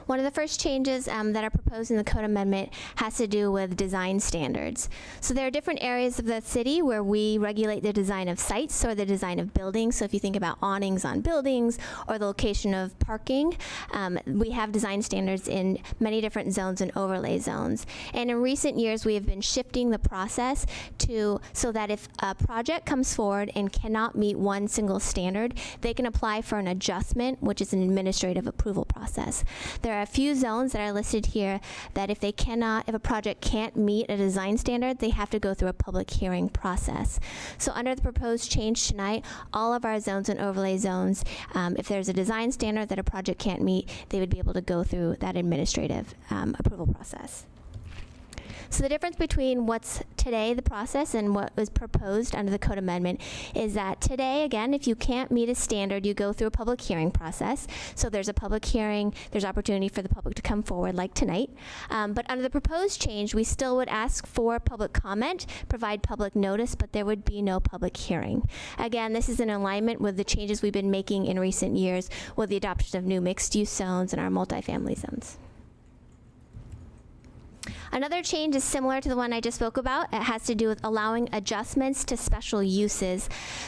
One of the first changes that are proposed in the code amendment has to do with design standards. So there are different areas of the city where we regulate the design of sites or the design of buildings. So if you think about awnings on buildings or the location of parking, we have design standards in many different zones and overlay zones. And in recent years, we have been shifting the process so that if a project comes forward and cannot meet one single standard, they can apply for an adjustment, which is an administrative approval process. There are a few zones that are listed here that if a project can't meet a design standard, they have to go through a public hearing process. So under the proposed change tonight, all of our zones and overlay zones, if there's a design standard that a project can't meet, they would be able to go through that administrative approval process. So the difference between what's today, the process, and what was proposed under the code amendment is that today, again, if you can't meet a standard, you go through a public hearing process. So there's a public hearing, there's opportunity for the public to come forward like tonight. But under the proposed change, we still would ask for public comment, provide public notice, but there would be no public hearing. Again, this is in alignment with the changes we've been making in recent years with the adoption of new mixed-use zones and our multifamily zones. Another change is similar to the one I just spoke about. It has to do with allowing adjustments to special uses.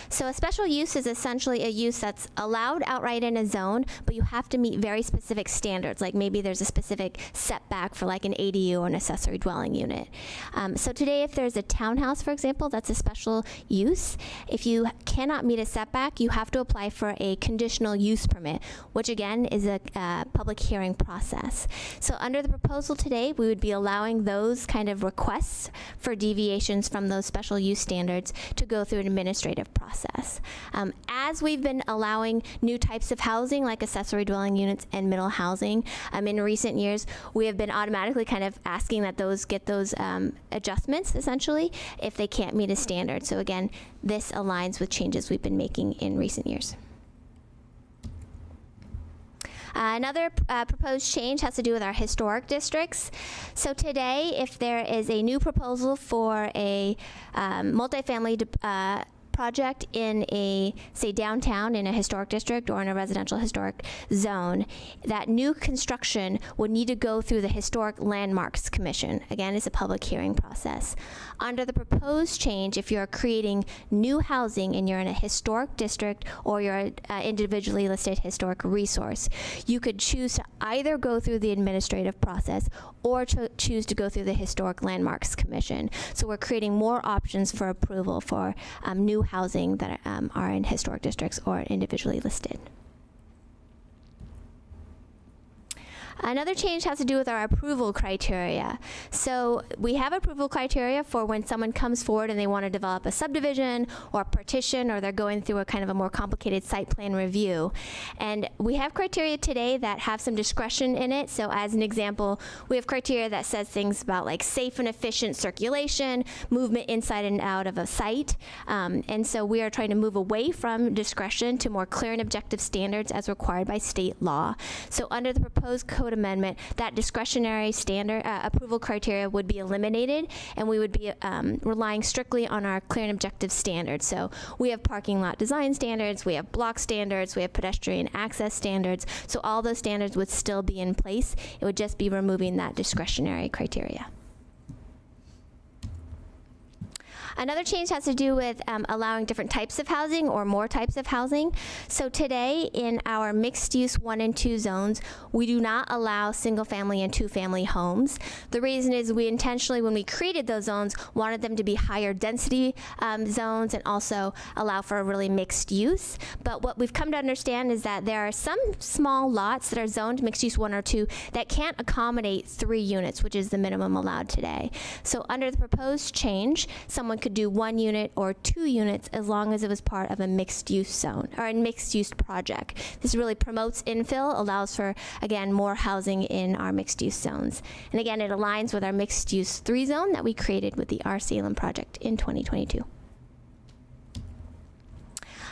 So a special use is essentially a use that's allowed outright in a zone, but you have to meet very specific standards, like maybe there's a specific setback for like an ADU or an accessory dwelling unit. So today, if there's a townhouse, for example, that's a special use. If you cannot meet a setback, you have to apply for a conditional use permit, which again is a public hearing process. So under the proposal today, we would be allowing those kind of requests for deviations from those special use standards to go through an administrative process. As we've been allowing new types of housing like accessory dwelling units and middle housing in recent years, we have been automatically kind of asking that those get those adjustments essentially if they can't meet a standard. So again, this aligns with changes we've been making in recent years. Another proposed change has to do with our historic districts. So today, if there is a new proposal for a multifamily project in a, say, downtown in a historic district or in a residential historic zone, that new construction would need to go through the Historic Landmarks Commission. Again, it's a public hearing process. Under the proposed change, if you're creating new housing and you're in a historic district or you're an individually listed historic resource, you could choose to either go through the administrative process or choose to go through the Historic Landmarks Commission. So we're creating more options for approval for new housing that are in historic districts or individually listed. Another change has to do with our approval criteria. So we have approval criteria for when someone comes forward and they want to develop a subdivision or a partition, or they're going through a kind of a more complicated site plan review. And we have criteria today that have some discretion in it. So as an example, we have criteria that says things about like safe and efficient circulation, movement inside and out of a site. And so we are trying to move away from discretion to more clear and objective standards as required by state law. So under the proposed code code amendment, that discretionary standard approval criteria would be eliminated, and we would be relying strictly on our clear and objective standards. So we have parking lot design standards, we have block standards, we have pedestrian access standards. So all those standards would still be in place. It would just be removing that discretionary criteria. Another change has to do with allowing different types of housing or more types of housing. So today in our mixed use 1 and 2 zones, we do not allow single family and 2 family homes. The reason is we intentionally, when we created those zones, wanted them to be higher density zones and also allow for a really mixed use. But what we've come to understand is that there are some small lots that are zoned mixed use 1 or 2 that can't accommodate 3 units, which is the minimum allowed today. So under the proposed change, someone could do 1 unit or 2 units as long as it was part of a mixed use zone or a mixed use project. This really promotes infill, allows for, again, more housing in our mixed use zones. And again, it aligns with our mixed use 3 zone that we created with the Our Salem project in 2022.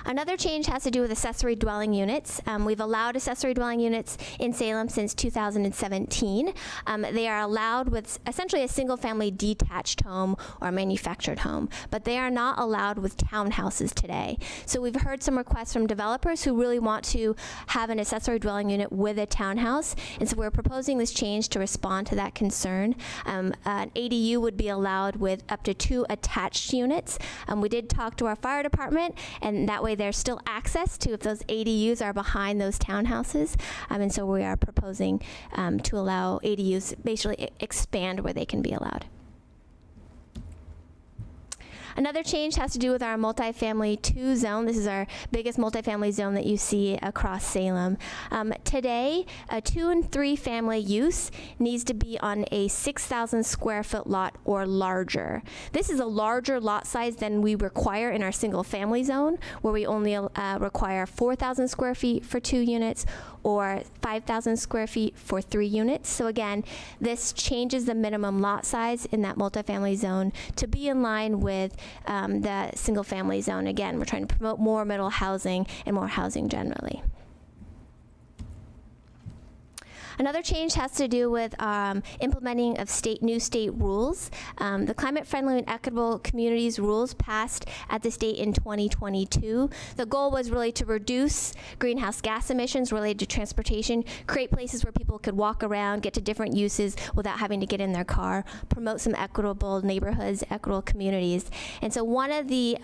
Another change has to do with accessory dwelling units. We've allowed accessory dwelling units in Salem since 2017. They are allowed with essentially a single family detached home or manufactured home, but they are not allowed with townhouses today. So we've heard some requests from developers who really want to have an accessory dwelling unit with a townhouse, and so we're proposing this change to respond to that concern. An ADU would be allowed with up to 2 attached units. We did talk to our fire department, and that way there's still access to if those ADUs are behind those townhouses. And so we are proposing to allow ADUs basically expand where they can be allowed. Another change has to do with our multifamily 2 zone. This is our biggest multifamily zone that you see across Salem. Today, a 2 and 3 family use needs to be on a 6,000 square foot lot or larger. This is a larger lot size than we require in our single family zone, where we only require 4,000 square feet for 2 units or 5,000 square feet for 3 units. So again, this changes the minimum lot size in that multifamily zone to be in line with the single family zone. Again, we're trying to promote more middle housing and more housing generally. Another change has to do with implementing of new state rules. The Climate Friendly and Equitable Communities rules passed at the state in 2022. The goal was really to reduce greenhouse gas emissions related to transportation, create places where people could walk around, get to different uses without having to get in their car, promote some equitable neighborhoods, equitable communities. And so one of the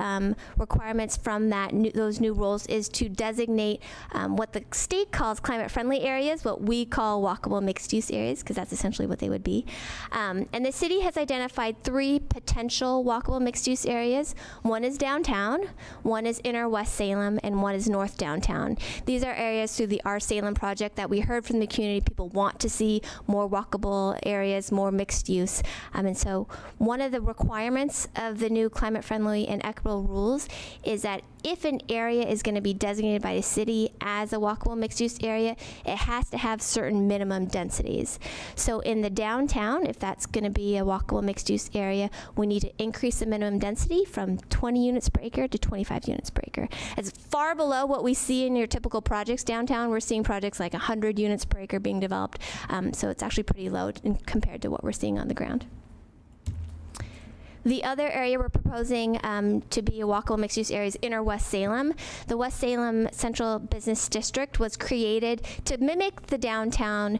requirements from those new rules is to designate what the state calls climate friendly areas, what we call walkable mixed-use areas, because that's essentially what they would be. And the city has identified 3 potential walkable mixed-use areas. One is downtown, one is inner West Salem, and one is north downtown. These are areas through the Our Salem project that we heard from the community. People want to see more walkable areas, more mixed use. And so one of the requirements of the new climate-friendly and equitable rules is that if an area is going to be designated by the city as a walkable mixed-use area, it has to have certain minimum densities. So in the downtown, if that's going to be a walkable mixed-use area, we need to increase the minimum density from 20 units per acre to 25 units per acre. It's far below what we see in your typical projects downtown. We're seeing projects like 100 units per acre being developed, so it's actually pretty low compared to what we're seeing on the ground. The other area we're proposing to be a walkable mixed-use area is inner West Salem. The West Salem Central Business District was created to mimic the downtown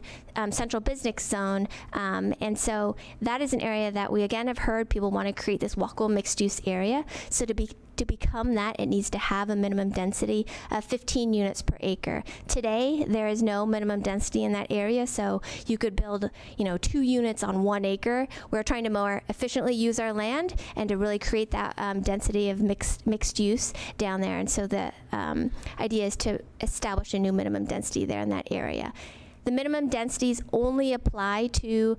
central business zone, and so that is an area that we again have heard people want to create this walkable mixed-use area. So to become that, it needs to have a minimum density of 15 units per acre. Today, there is no minimum density in that area, so you could build, 2 units on 1 acre. We're trying to more efficiently use our land and to really create that density of mixed use down there. And so the idea is to establish a new minimum density there in that area. The minimum densities only apply to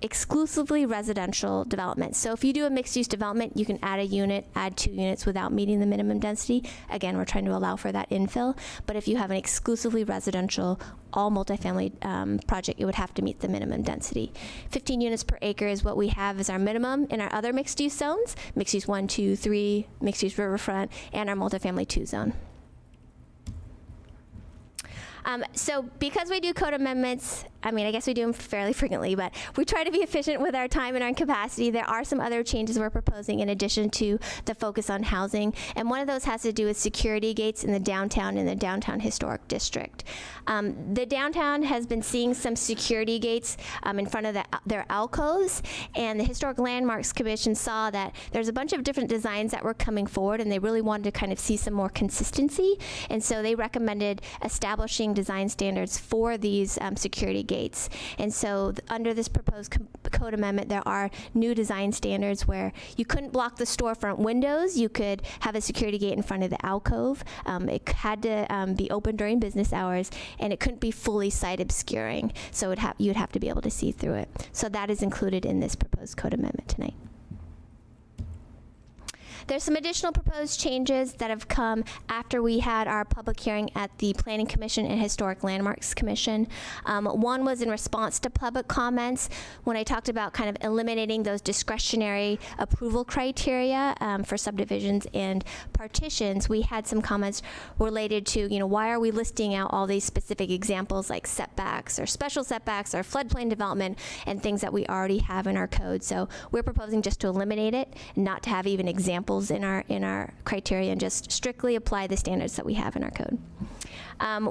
exclusively residential development. So if you do a mixed-use development, you can add a unit, add 2 units without meeting the minimum density. Again, we're trying to allow for that infill. But if you have an exclusively residential, all multifamily project, it would have to meet the minimum density. 15 units per acre is what we have as our minimum in our other mixed-use zones, mixed-use 1, 2, 3, mixed-use riverfront, and our multifamily 2 zone. So because we do code amendments, I mean, I guess we do them fairly frequently, but we try to be efficient with our time and our capacity. There are some other changes we're proposing in addition to the focus on housing. And one of those has to do with security gates in the downtown historic district. The downtown has been seeing some security gates in front of their alcoves, and the Historic Landmarks Commission saw that there's a bunch of different designs that were coming forward, and they really wanted to kind of see some more consistency. And so they recommended establishing design standards for these security gates. And so under this proposed code amendment, there are new design standards where you couldn't block the storefront windows. You could have a security gate in front of the alcove. It had to be open during business hours, and it couldn't be fully sight obscuring. So you'd have to be able to see through it. So that is included in this proposed code amendment tonight. There's some additional proposed changes that have come after we had our public hearing at the Planning Commission and Historic Landmarks Commission. One was in response to public comments when I talked about kind of eliminating those discretionary approval criteria for subdivisions and partitions. We had some comments related to, why are we listing out all these specific examples like setbacks or special setbacks or floodplain development and things that we already have in our code. So we're proposing just to eliminate it, not to have even examples in our criteria, and just strictly apply the standards that we have in our code.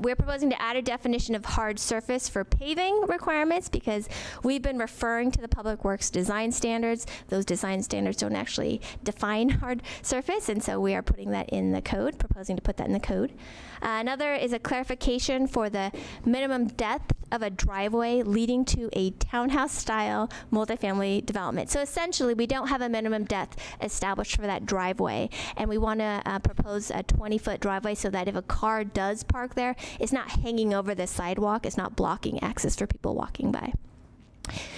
We're proposing to add a definition of hard surface for paving requirements because we've been referring to the Public Works design standards. Those design standards don't actually define hard surface, and so we are putting that in the code, proposing to put that in the code. Another is a clarification for the minimum depth of a driveway leading to a townhouse-style multifamily development. So essentially, we don't have a minimum depth established for that driveway, and we want to propose a 20-foot driveway so that if a car does park there, it's not hanging over the sidewalk, it's not blocking access for people walking by.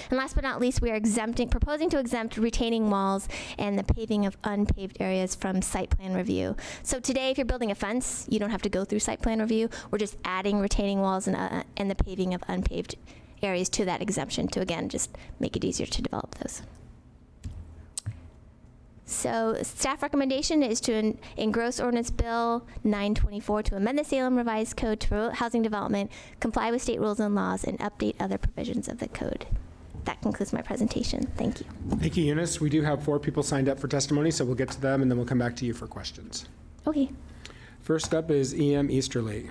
And last but not least, we are proposing to exempt retaining walls and the paving of unpaved areas from site plan review. So today, if you're building a fence, you don't have to go through site plan review. We're just adding retaining walls and the paving of unpaved areas to that exemption to, again, just make it easier to develop those. So staff recommendation is to engross Ordinance Bill 924 to amend the Salem Revised Code to promote housing development, comply with state rules and laws, and update other provisions of the code. That concludes my presentation. Thank you. Thank you, Eunice. We do have 4 people signed up for testimony, so we'll get to them and then we'll come back to you for questions. Okay. First up is E.M. Easterly.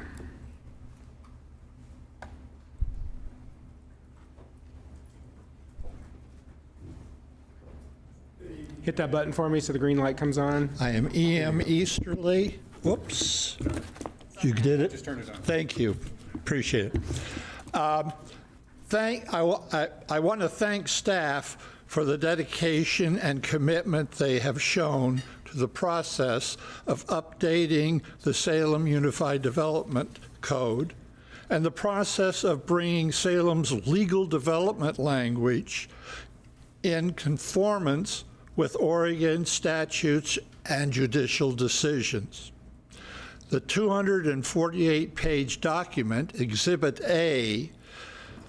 Hit that button for me so the green light comes on. I am E.M. Easterly. Whoops. You did it? Just turn it on. Thank you. Appreciate it. I want to thank staff for the dedication and commitment they have shown to the process of updating the Salem Unified Development Code and the process of bringing Salem's legal development language in conformance with Oregon statutes and judicial decisions. The 248-page document, Exhibit A,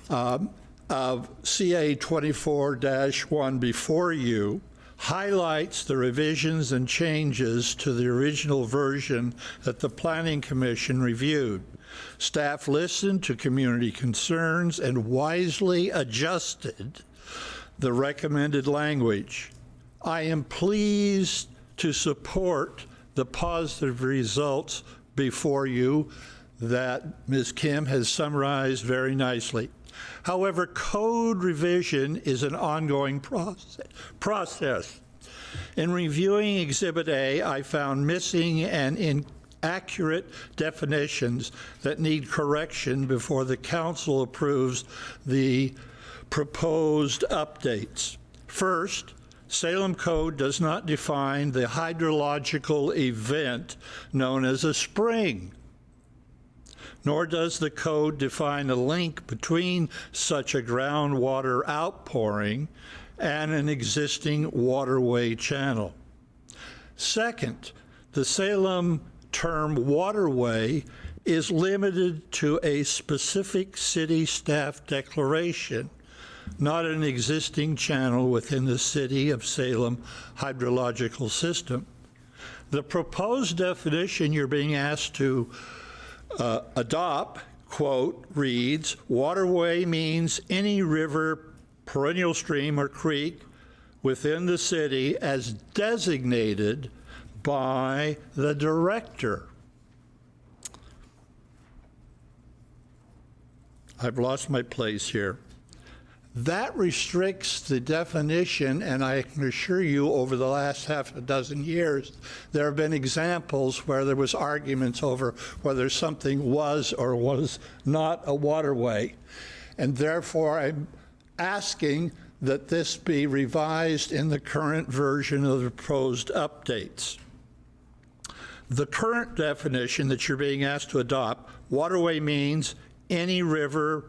of CA 24-1 before you, highlights the revisions and changes to the original version that the Planning Commission reviewed. Staff listened to community concerns and wisely adjusted the recommended language. I am pleased to support the positive results before you that Ms. Kim has summarized very nicely. However, code revision is an ongoing process. In reviewing Exhibit A, I found missing and inaccurate definitions that need correction before the council approves the proposed updates. First, Salem Code does not define the hydrological event known as a spring, nor does the code define a link between such a groundwater outpouring and an existing waterway channel. Second, the Salem term waterway is limited to a specific city staff declaration, not an existing channel within the City of Salem hydrological system. The proposed definition you're being asked to adopt quote, reads, "Waterway means any river, perennial stream, or creek within the city as designated by the director." I've lost my place here. That restricts the definition, and I can assure you over the last half a dozen years, there have been examples where there was arguments over whether something was or was not a waterway. And therefore, I'm asking that this be revised in the current version of the proposed updates. The current definition that you're being asked to adopt, waterway means any river,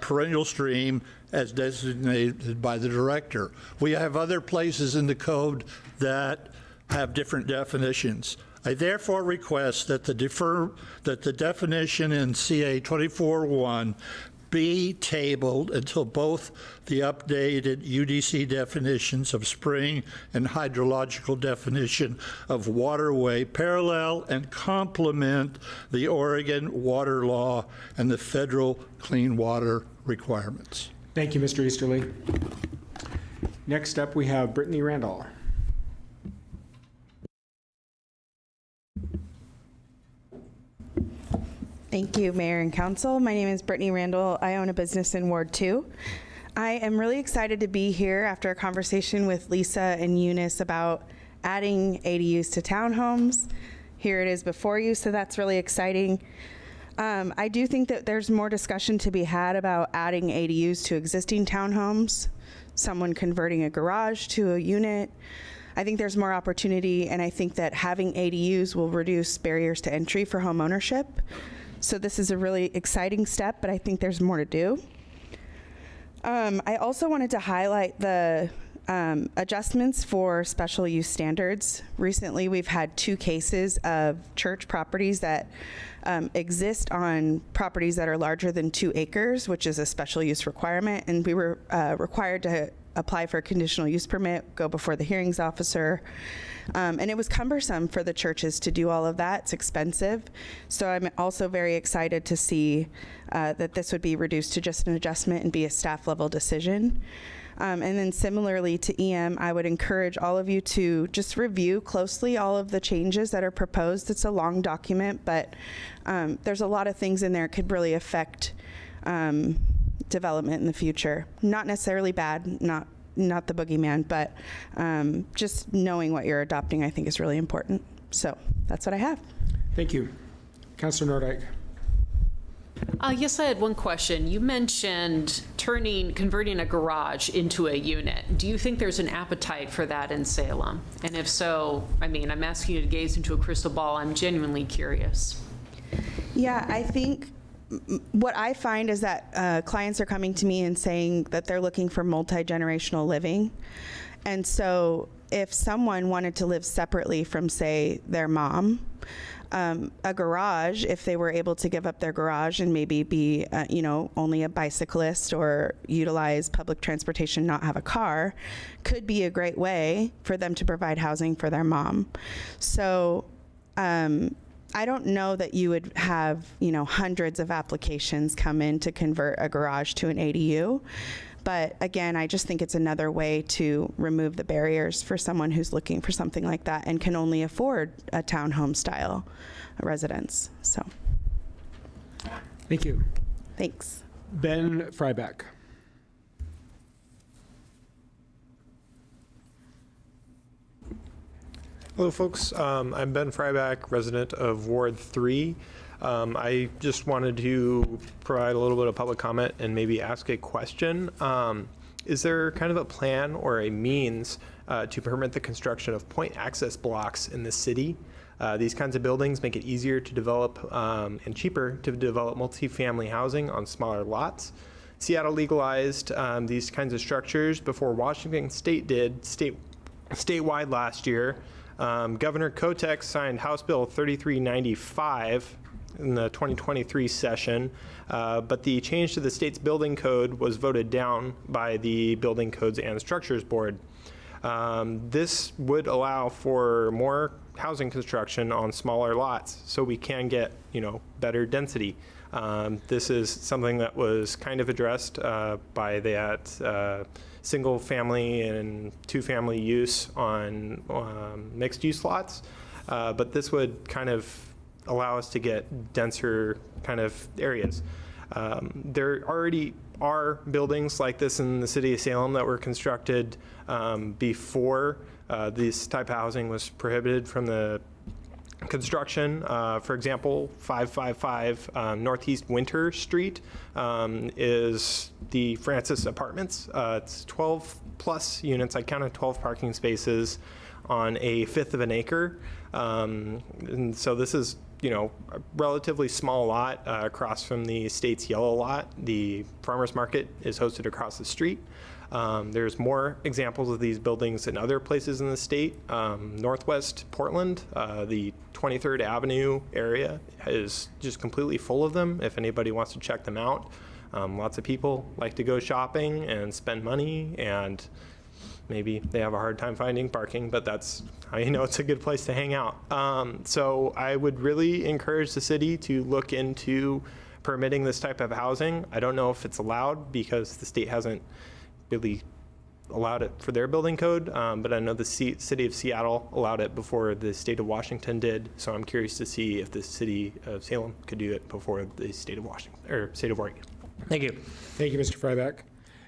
perennial stream as designated by the director. We have other places in the code that have different definitions. I therefore request that the definition in CA 24.1 be tabled until both the updated UDC definitions of spring and hydrological definition of waterway parallel and complement the Oregon water law and the federal clean water requirements. Thank you, Mr. Easterly. Next up, we have Brittany Randall. Thank you, Mayor and Council. My name is Brittany Randall. I own a business in Ward 2. I am really excited to be here after a conversation with Lisa and Eunice about adding ADUs to townhomes. Here it is before you, so that's really exciting. I do think that there's more discussion to be had about adding ADUs to existing townhomes, someone converting a garage to a unit. I think there's more opportunity, and I think that having ADUs will reduce barriers to entry for home ownership. So this is a really exciting step, but I think there's more to do. I also wanted to highlight the adjustments for special use standards. Recently, we've had 2 cases of church properties that exist on properties that are larger than 2 acres, which is a special use requirement, and we were required to apply for a conditional use permit, go before the hearings officer. And it was cumbersome for the churches to do all of that. It's expensive. So I'm also very excited to see that this would be reduced to just an adjustment and be a staff level decision. And then similarly to EM, I would encourage all of you to just review closely all of the changes that are proposed. It's a long document, but there's a lot of things in there that could really affect development in the future. Not necessarily bad, not the boogeyman, but just knowing what you're adopting, I think, is really important. So that's what I have. Thank you. Councilor Nordyke. Yes, I had one question. You mentioned converting a garage into a unit. Do you think there's an appetite for that in Salem? And if so, I mean, I'm asking you to gaze into a crystal ball. I'm genuinely curious. Yeah, I think what I find is that clients are coming to me and saying that they're looking for multi-generational living. And so if someone wanted to live separately from, say, their mom, a garage, if they were able to give up their garage and maybe be, only a bicyclist or utilize public transportation, not have a car, could be a great way for them to provide housing for their mom. So I don't know that you would have, hundreds of applications come in to convert a garage to an ADU. But again, I just think it's another way to remove the barriers for someone who's looking for something like that and can only afford a townhome style residence. So. Thank you. Thanks. Ben Frybeck. Hello, folks. I'm Ben Fryback, resident of Ward 3. I just wanted to provide a little bit of public comment and maybe ask a question. Is there kind of a plan or a means to permit the construction of point access blocks in the city? These kinds of buildings make it easier to develop and cheaper to develop multifamily housing on smaller lots. Seattle legalized these kinds of structures before Washington State did statewide last year. Governor Kotek signed House Bill 3395 in the 2023 session, but the change to the state's building code was voted down by the Building Codes and Structures Board. This would allow for more housing construction on smaller lots so we can get, better density. This is something that was kind of addressed by that single family and two family use on mixed use lots. But this would kind of allow us to get denser kind of areas. There already are buildings like this in the city of Salem that were constructed before this type of housing was prohibited from the construction. For example, 555 Northeast Winter Street is the Francis Apartments. It's 12 plus units. I counted 12 parking spaces on a fifth of an acre. And so this is, you know, a relatively small lot across from the state's yellow lot. The farmers market is hosted across the street. There's more examples of these buildings in other places in the state. Northwest Portland, the 23rd Avenue area is just completely full of them if anybody wants to check them out. Lots of people like to go shopping and spend money, and maybe they have a hard time finding parking, but that's how you know it's a good place to hang out. So I would really encourage the city to look into permitting this type of housing. I don't know if it's allowed because the state hasn't really allowed it for their building code, but I know the city of Seattle allowed it before the state of Washington did. So I'm curious to see if the city of Salem could do it before the state of Washington or state of Oregon. Thank you. Thank you, Mr. Fryback.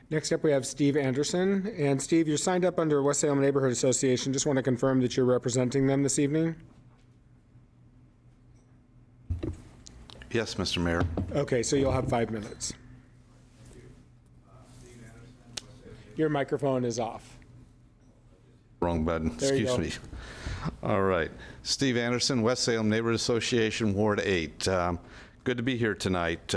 Next up, we have Steve Anderson. And Steve, you're signed up under West Salem Neighborhood Association. Just want to confirm that you're representing them this evening. Yes, Mr. Mayor. Okay, so you'll have 5 minutes. Your microphone is off. Wrong button. There you Excuse go. me. All right. Steve Anderson, West Salem Neighborhood Association, Ward 8. Good to be here tonight.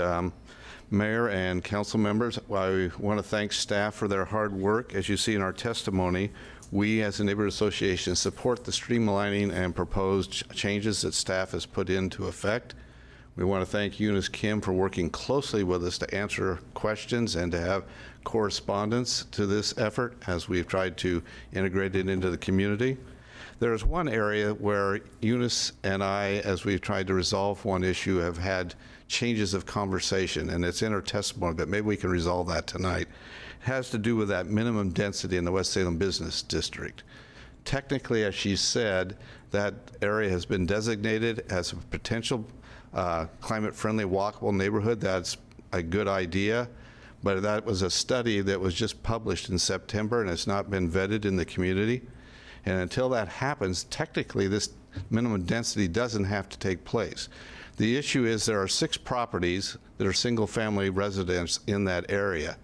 Mayor and council members, I want to thank staff for their hard work. As you see in our testimony, we as a neighborhood association support the streamlining and proposed changes that staff has put into effect. We want to thank Eunice Kim for working closely with us to answer questions and to have correspondence to this effort as we've tried to integrate it into the community. There is one area where Eunice and I, as we've tried to resolve one issue, have had changes of conversation, and it's in her testimony, but maybe we can resolve that tonight. It has to do with that minimum density in the West Salem Business District. Technically, as she said, that area has been designated as a potential climate-friendly, walkable neighborhood. That's a good idea, but that was a study that was just published in September, and it's not been vetted in the community. And until that happens, technically, this minimum density doesn't have to take place. The issue is there are 6 properties that are single-family residents in that area.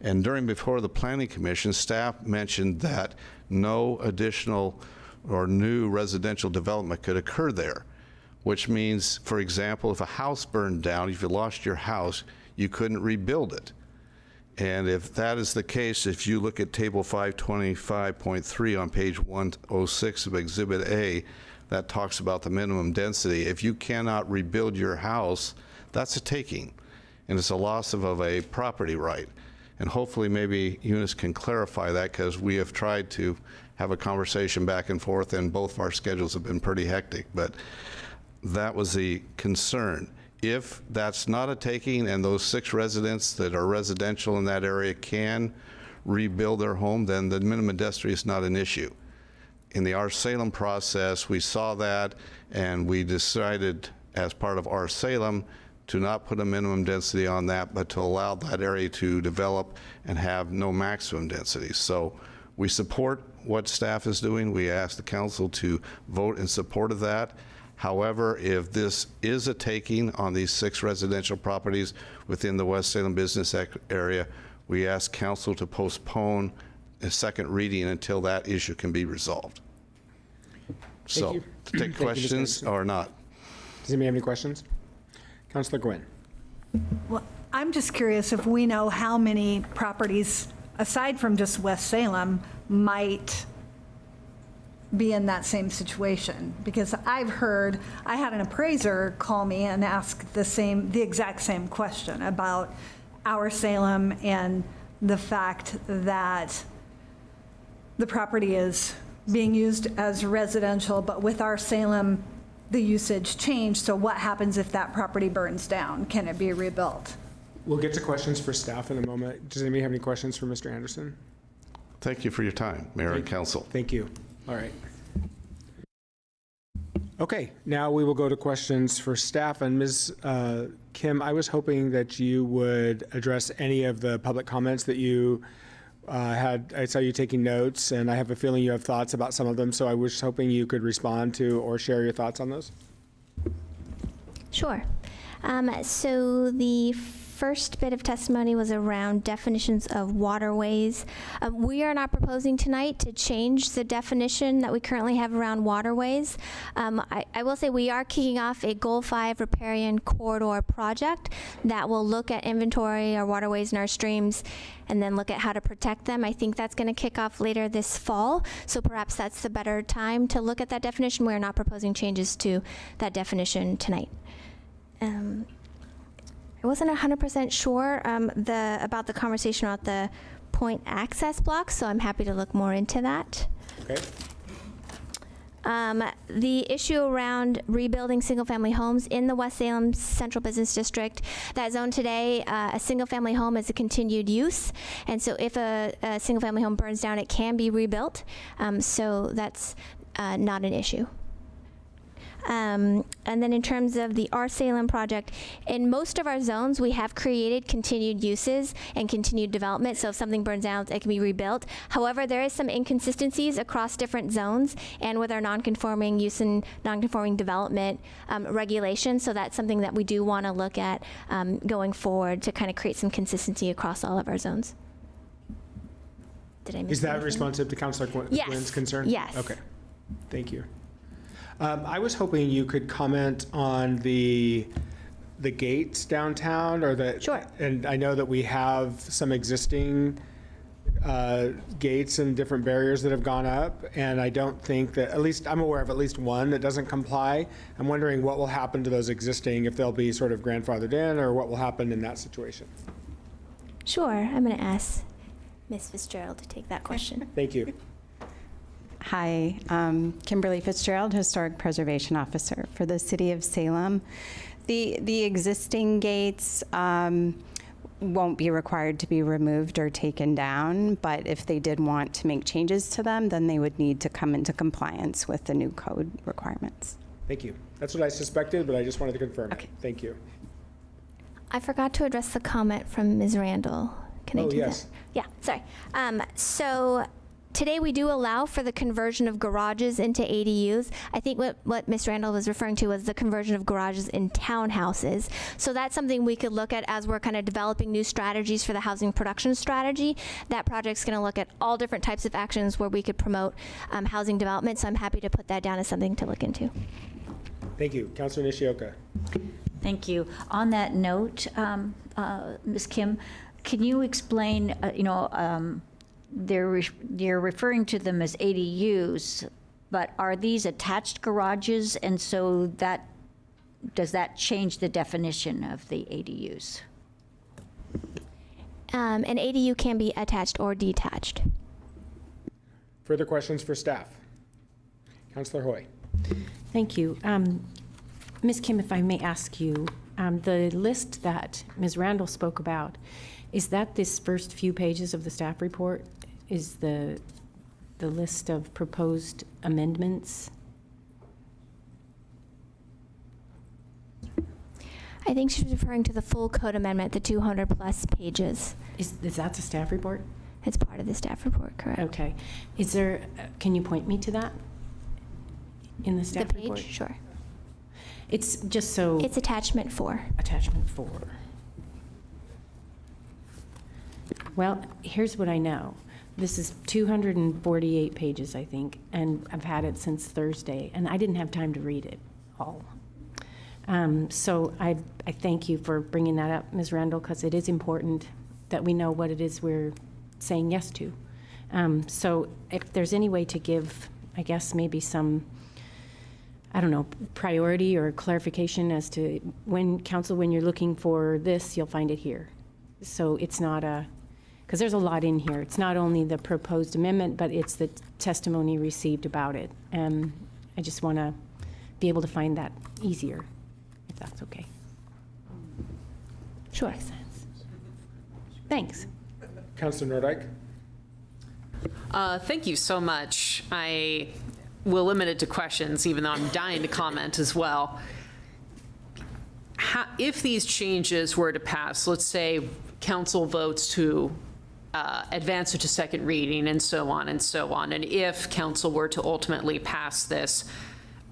And before the Planning Commission, staff mentioned that no additional or new residential development could occur there, which means, for example, if a house burned down, if you lost your house, you couldn't rebuild it. And if that is the case, if you look at Table 525.3 on page 106 of Exhibit A, that talks about the minimum density. If you cannot rebuild your house, that's a taking, and it's a loss of a property right. And hopefully maybe Eunice can clarify that, because we have tried to have a conversation back and forth, and both of our schedules have been pretty hectic, but that was the concern. If that's not a taking and those 6 residents that are residential in that area can rebuild their home, then the minimum density is not an issue. In the R Salem process, we saw that, and we decided as part of R Salem to not put a minimum density on that, but to allow that area to develop and have no maximum density. So we support what staff is doing. We ask the council to vote in support of that. However, if this is a taking on these 6 residential properties within the West Salem business area, we ask council to postpone a second reading until that issue can be resolved. So, to take questions or not? Does anybody have any questions? Councilor Gwynn. Well, I'm just curious if we know how many properties, aside from just West Salem, might be in that same situation. Because I've heard, I had an appraiser call me and ask the exact same question about our Salem and the fact that the property is being used as residential, but with our Salem the usage changed. So what happens if that property burns down? Can it be rebuilt? We'll get to questions for staff in a moment. Does anybody have any questions for Mr. Anderson? Thank you for your time, Mayor and Council. Thank you. All right. Okay, now we will go to questions for staff. And Ms. Kim, I was hoping that you would address any of the public comments that you had. I saw you taking notes, and I have a feeling you have thoughts about some of them, so I was hoping you could respond to or share your thoughts on those. Sure. So the first bit of testimony was around definitions of waterways. We are not proposing tonight to change the definition that we currently have around waterways. I will say we are kicking off a Goal 5 riparian corridor project that will look at inventory, our waterways and our streams, and then look at how to protect them. I think that's going to kick off later this fall, so perhaps that's the better time to look at that definition. We are not proposing changes to that definition tonight. I wasn't 100% sure about the conversation about the point access blocks, so I'm happy to look more into that. Okay. The issue around rebuilding single-family homes in the West Salem Central Business District, that zone today, a single-family home is a continued use, and so if a single-family home burns down, it can be rebuilt, so that's not an issue. And then in terms of the Our Salem project, in most of our zones, we have created continued uses and continued development. So if something burns down, it can be rebuilt. However, there is some inconsistencies across different zones and with our non-conforming use and non-conforming development regulations. So that's something that we do want to look at going forward to kind of create some consistency across all of our zones. Did I miss Is that anything? responsive to Councilor Quinn's concern? Yes. Okay. Thank you. I was hoping you could comment on the gates downtown, or the. Sure. And I know that we have some existing gates and different barriers that have gone up, and I don't think that, at least I'm aware of at least one that doesn't comply. I'm wondering what will happen to those existing, if they'll be sort of grandfathered in, or what will happen in that situation. Sure. I'm going to ask Ms. Fitzgerald to take that question. Thank you. Hi, Kimberly Fitzgerald, Historic Preservation Officer for the City of Salem. The existing gates won't be required to be removed or taken down, but if they did want to make changes to them, then they would need to come into compliance with the new code requirements. Thank you. That's what I suspected, but I just wanted to confirm Okay. it. Thank you. I forgot to address the comment from Ms. Randall. Can I do yes. that? Yeah, sorry. So today we do allow for the conversion of garages into ADUs. I think what Ms. Randall was referring to was the conversion of garages in townhouses. So that's something we could look at as we're kind of developing new strategies for the housing production strategy. That project's going to look at all different types of actions where we could promote housing development. So I'm happy to put that down as something to look into. Thank you. Councilor Nishioka. Thank you. On that note, Ms. Kim, can you explain, you're referring to them as ADUs, but are these attached garages? And so does that change the definition of the ADUs? An ADU can be attached or detached. Further questions for staff? Councilor Hoy. Thank you. Ms. Kim, if I may ask you, the list that Ms. Randall spoke about, is that this first few pages of the staff report? Is the list of proposed amendments? I think she was referring to the full code amendment, the 200 plus pages. Is that the staff report? It's part of the staff report, correct? Okay. Is there, can you point me to that in the staff The page, report? sure. It's just so. It's attachment 4. Attachment 4. Well, here's what I know. This is 248 pages, I think, and I've had it since Thursday, and I didn't have time to read it all. So I thank you for bringing that up, Ms. Randall, because it is important that we know what it is we're saying yes to. So if there's any way to give, I guess, maybe some, I don't know, priority or clarification as to when, council, when you're looking for this, you'll find it here. So it's not because there's a lot in here. It's not only the proposed amendment, but it's the testimony received about it. I just want to be able to find that easier, if that's okay. Sure. Thanks. Councilor Nordyke? Thank you so much. I will limit it to questions, even though I'm dying to comment as well. If these changes were to pass, let's say council votes to advance it to second reading and so on and so on, and if council were to ultimately pass this,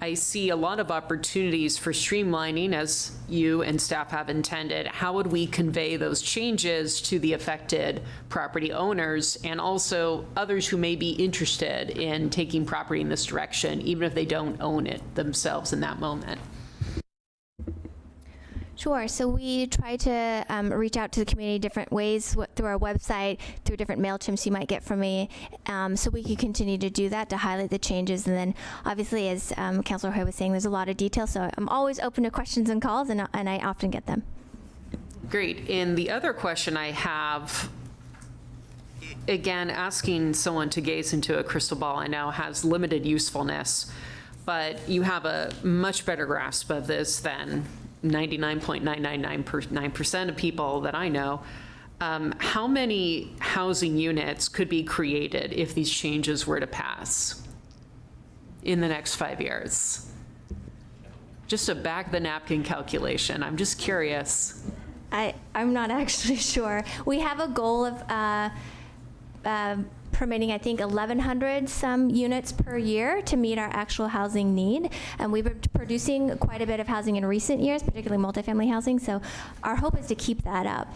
I see a lot of opportunities for streamlining, as you and staff have intended. How would we convey those changes to the affected property owners and also others who may be interested in taking property in this direction, even if they don't own it themselves in that moment? Sure. So we try to reach out to the community different ways through our website, through different MailChimps you might get from me. So we can continue to do that to highlight the changes. And then obviously, as Councilor Hoy was saying, there's a lot of detail. So I'm always open to questions and calls, and I often get them. Great. And the other question I have, again, asking someone to gaze into a crystal ball, I know has limited usefulness, but you have a much better grasp of this than 99.999% of people that I know. How many housing units could be created if these changes were to pass in the next 5 years? Just a back the napkin calculation. I'm just curious. I'm not actually sure. We have a goal of permitting, I think, 1,100 some units per year to meet our actual housing need. And we've been producing quite a bit of housing in recent years, particularly multifamily housing. So our hope is to keep that up.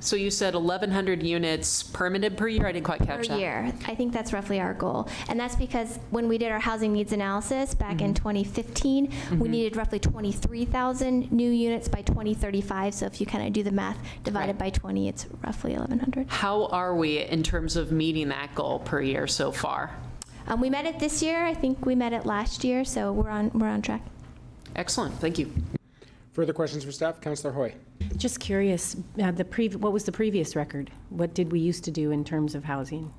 So you said 1,100 units permitted per year? I didn't quite catch that. Per year. I think that's roughly our goal. And that's because when we did our housing needs analysis back in 2015, we needed roughly 23,000 new units by 2035. So if you kind of do the math divided by 20, it's roughly 1,100. How are we in terms of meeting that goal per year so far? We met it this year. I think we met it last year. So we're on track. Excellent. Thank you. Further questions for staff? Councilor Hoy. Just curious, what was the previous record? What did we used to do in terms of housing?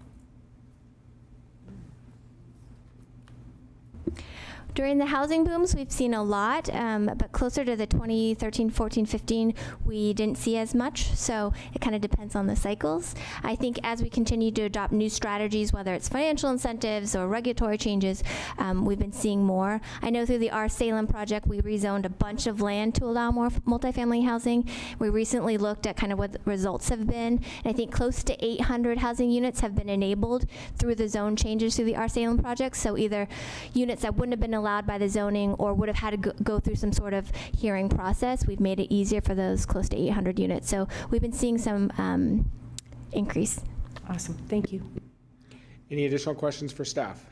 During the housing booms, we've seen a lot, but closer to the 2013, 14, 15, we didn't see as much. So it kind of depends on the cycles. I think as we continue to adopt new strategies, whether it's financial incentives or regulatory changes, we've been seeing more. I know through the Our Salem project, we rezoned a bunch of land to allow more multifamily housing. We recently looked at kind of what the results have been. And I think close to 800 housing units have been enabled through the zone changes through the Our Salem project. So either units that wouldn't have been allowed by the zoning or would have had to go through some sort of hearing process, we've made it easier for those close to 800 units. So we've been seeing some increase. Awesome. Thank you. Any additional questions for staff?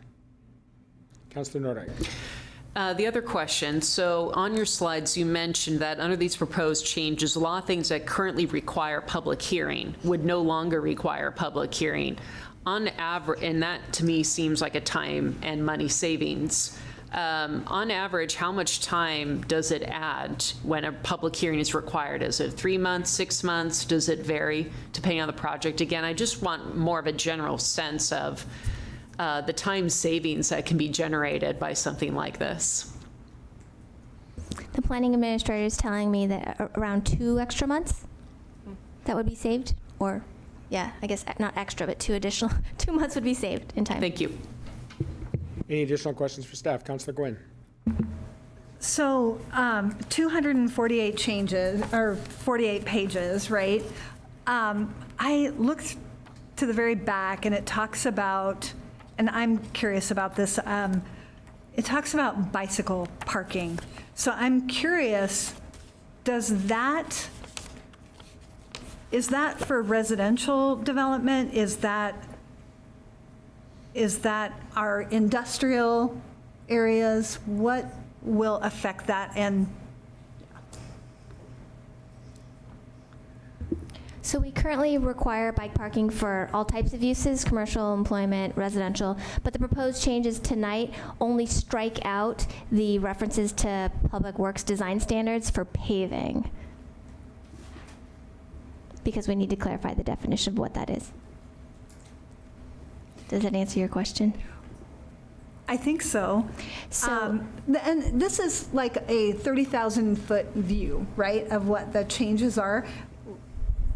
Councilor Nordyke. The other question, so on your slides, you mentioned that under these proposed changes, a lot of things that currently require public hearing would no longer require public hearing. On average, and that to me seems like a time and money savings. On average, how much time does it add when a public hearing is required? Is it 3 months, 6 months? Does it vary depending on the project? Again, I just want more of a general sense of the time savings that can be generated by something like this. The planning administrator is telling me that around 2 extra months that would be saved, or yeah, I guess not extra, but 2 months would be saved in time. Thank you. Any additional questions for staff? Councilor Gwynn. So 248 changes, or 48 pages, right? I looked to the very back and it talks about, and I'm curious about this, it talks about bicycle parking. So I'm curious, is that for residential development? Is that our industrial areas? What will affect that? And so we currently require bike parking for all types of uses, commercial, employment, residential, but the proposed changes tonight only strike out the references to Public Works design standards for paving, because we need to clarify the definition of what that is. Does that answer your question? I think so. And this is like a 30,000-foot view, right, of what the changes are.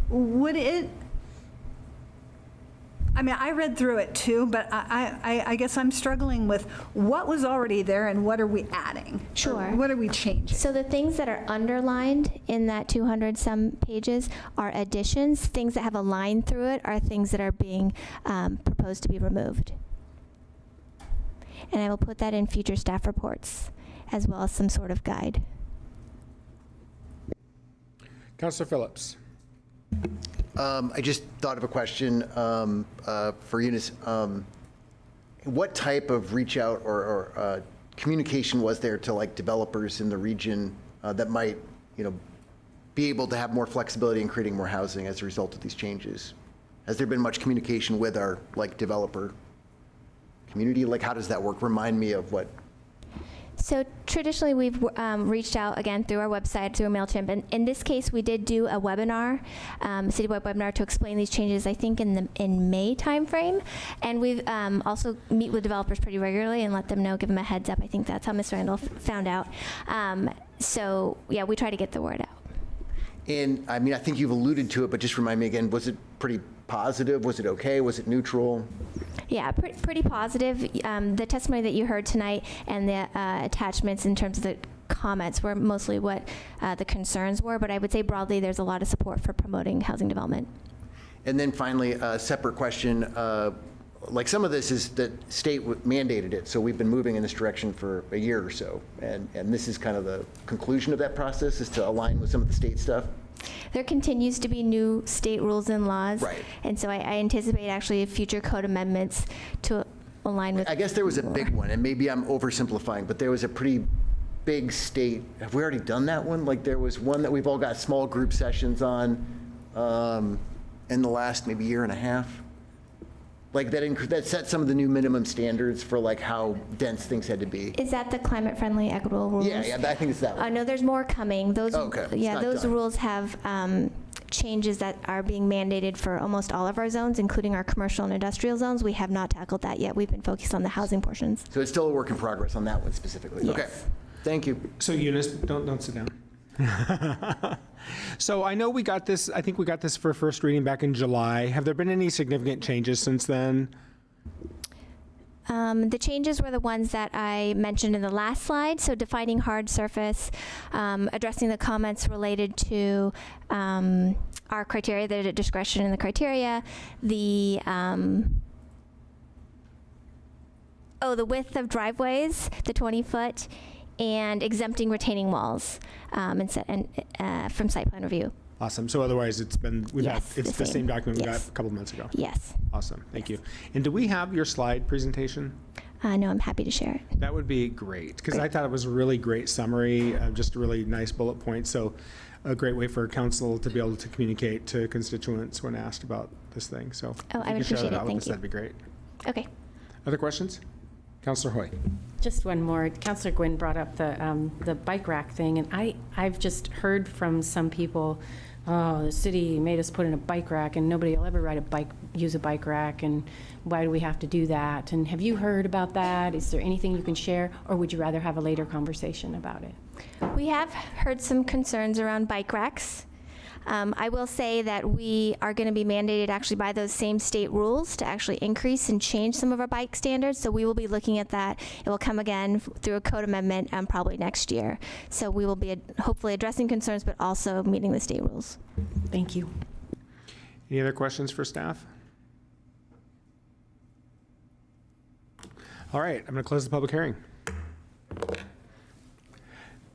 Would it, I mean, I read through it too, but I guess I'm struggling with what was already there and what are we adding? Sure. Or what are we changing? So the things that are underlined in that 200 some pages are additions. Things that have a line through it are things that are being proposed to be removed. And I will put that in future staff reports as well as some sort of guide. Councilor Phillips. I just thought of a question for Eunice. What type of reach out or communication was there to like developers in the region that might, be able to have more flexibility in creating more housing as a result of these changes? Has there been much communication with our like developer community? Like, how does that work? Remind me of what. So traditionally, we've reached out again through our website, through MailChimp. And in this case, we did do a webinar, citywide webinar, to explain these changes, I think, in May timeframe. And we've also meet with developers pretty regularly and let them know, give them a heads up. I think that's how Ms. Randall found out. So, yeah, we try to get the word out. And I mean, I think you've alluded to it, but just remind me again, was it pretty positive? Was it okay? Was it neutral? Yeah, pretty positive. The testimony that you heard tonight and the attachments in terms of the comments were mostly what the concerns were, but I would say broadly there's a lot of support for promoting housing development. And then finally, a separate question, like some of this is that state mandated it, so we've been moving in this direction for a year or so, and this is kind of the conclusion of that process, is to align with some of the state stuff? There continues to be new state rules and laws. Right. And so I anticipate actually future code amendments to align with. I guess there was a big one, and maybe I'm oversimplifying, but there was a pretty big state. Have we already done that one? Like there was one that we've all got small group sessions on in the last maybe year and a half. Like that set some of the new minimum standards for like how dense things had to be. Is that the climate-friendly equitable rules? Yeah, I think it's that one. No, there's more coming. Those, okay. Yeah, those rules have changes that are being mandated for almost all of our zones, including our commercial and industrial zones. We have not tackled that yet. We've been focused on the housing portions. So it's still a work in progress on that one specifically. Yes. Okay, thank you. So Eunice, don't sit down. So I know we got this, I think we got this for first reading back in July. Have there been any significant changes since then? The changes were the ones that I mentioned in the last slide. So defining hard surface, addressing the comments related to our criteria, the discretion in the criteria, the width of driveways, the 20-foot, and exempting retaining walls from site plan review. Awesome. So otherwise, it's the same document we got a couple months ago. Yes. Awesome. Thank you. And do we have your slide presentation? No, I'm happy to share it. That would be great, because I thought it was a really great summary, just a really nice bullet point. So a great way for council to be able to communicate to constituents when asked about this thing. So if I would you could share appreciate that it. out with Thank us, you. that'd be great. Okay. Other questions? Councilor Hoy. Just one more. Councilor Gwynn brought up the bike rack thing, and I've just heard from some people, oh, the city made us put in a bike rack, and nobody will ever use a bike rack, and why do we have to do that? And have you heard about that? Is there anything you can share, or would you rather have a later conversation about it? We have heard some concerns around bike racks. I will say that we are going to be mandated actually by those same state rules to actually increase and change some of our bike standards. So we will be looking at that. It will come again through a code amendment probably next year. So we will be hopefully addressing concerns, but also meeting the state rules. Thank you. Any other questions for staff? All right, I'm going to close the public hearing.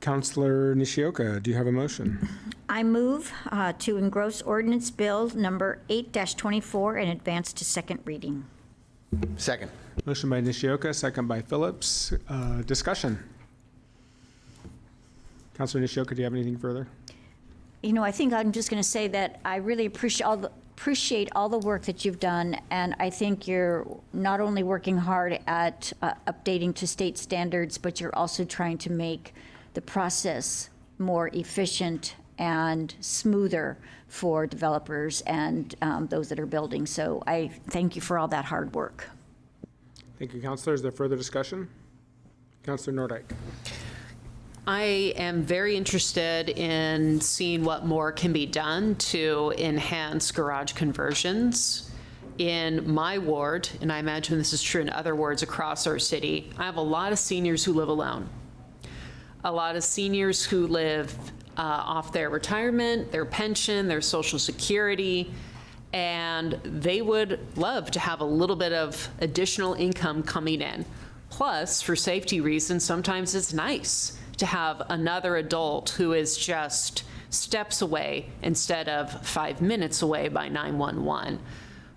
Councilor Nishioka, do you have a motion? I move to engross ordinance bill number 8-24 and advance to second reading. Second. Motion by Nishioka, second by Phillips. Discussion. Councilor Nishioka, do you have anything further? I think I'm just going to say that I really appreciate all the work that you've done, and I think you're not only working hard at updating to state standards, but you're also trying to make the process more efficient and smoother for developers and those that are building. So I thank you for all that hard work. Thank you, Councilor. Is there further discussion? Councilor Nordyke. I am very interested in seeing what more can be done to enhance garage conversions. In my ward, and I imagine this is true in other wards across our city, I have a lot of seniors who live alone. A lot of seniors who live off their retirement, their pension, their Social Security, and they would love to have a little bit of additional income coming in. Plus, for safety reasons, sometimes it's nice to have another adult who is just steps away instead of 5 minutes away by 911.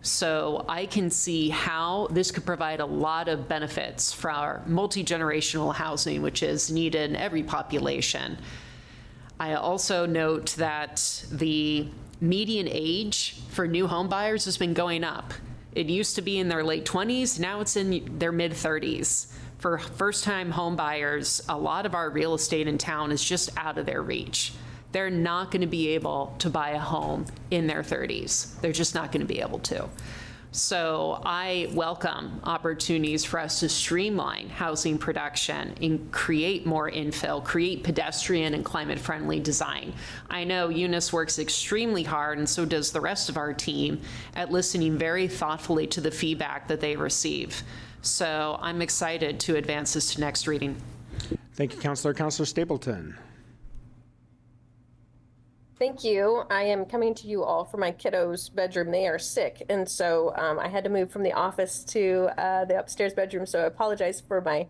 So I can see how this could provide a lot of benefits for our multi-generational housing, which is needed in every population. I also note that the median age for new home buyers has been going up. It used to be in their late 20s, now it's in their mid 30s. For first-time home buyers, a lot of our real estate in town is just out of their reach. They're not going to be able to buy a home in their 30s. They're just not going to be able to. So I welcome opportunities for us to streamline housing production and create more infill, create pedestrian and climate-friendly design. I know Eunice works extremely hard, and so does the rest of our team, at listening very thoughtfully to the feedback that they receive. So I'm excited to advance this to next reading. Thank you, Councilor. Councilor Stapleton. Thank you. I am coming to you all from my kiddos' bedroom. They are sick, and so I had to move from the office to the upstairs bedroom, so I apologize for my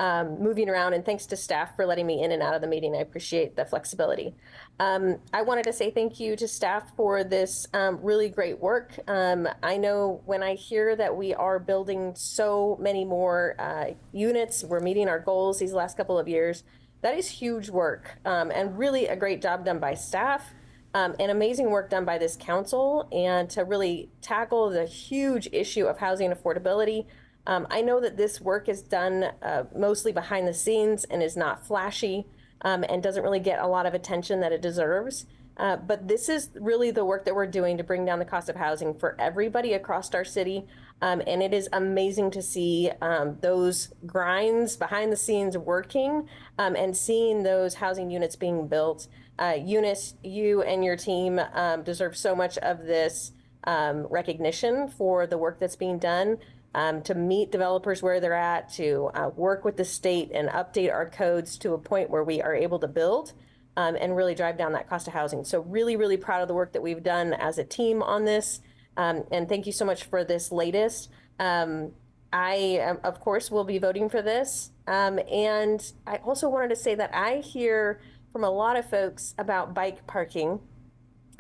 moving around, and thanks to staff for letting me in and out of the meeting. I appreciate the flexibility. I wanted to say thank you to staff for this really great work. I know when I hear that we are building so many more units, we're meeting our goals these last couple of years, that is huge work, and really a great job done by staff, and amazing work done by this council, and to really tackle the huge issue of housing affordability. I know that this work is done mostly behind the scenes and is not flashy, and doesn't really get a lot of attention that it deserves. But this is really the work that we're doing to bring down the cost of housing for everybody across our city. And it is amazing to see those grinds behind the scenes working, and seeing those housing units being built. Eunice, you and your team deserve so much of this recognition for the work that's being done. To meet developers where they're at, to work with the state and update our codes to a point where we are able to build and really drive down that cost of housing. So really, really proud of the work that we've done as a team on this. And thank you so much for this latest. I, of course, will be voting for this. And I also wanted to say that I hear from a lot of folks about bike parking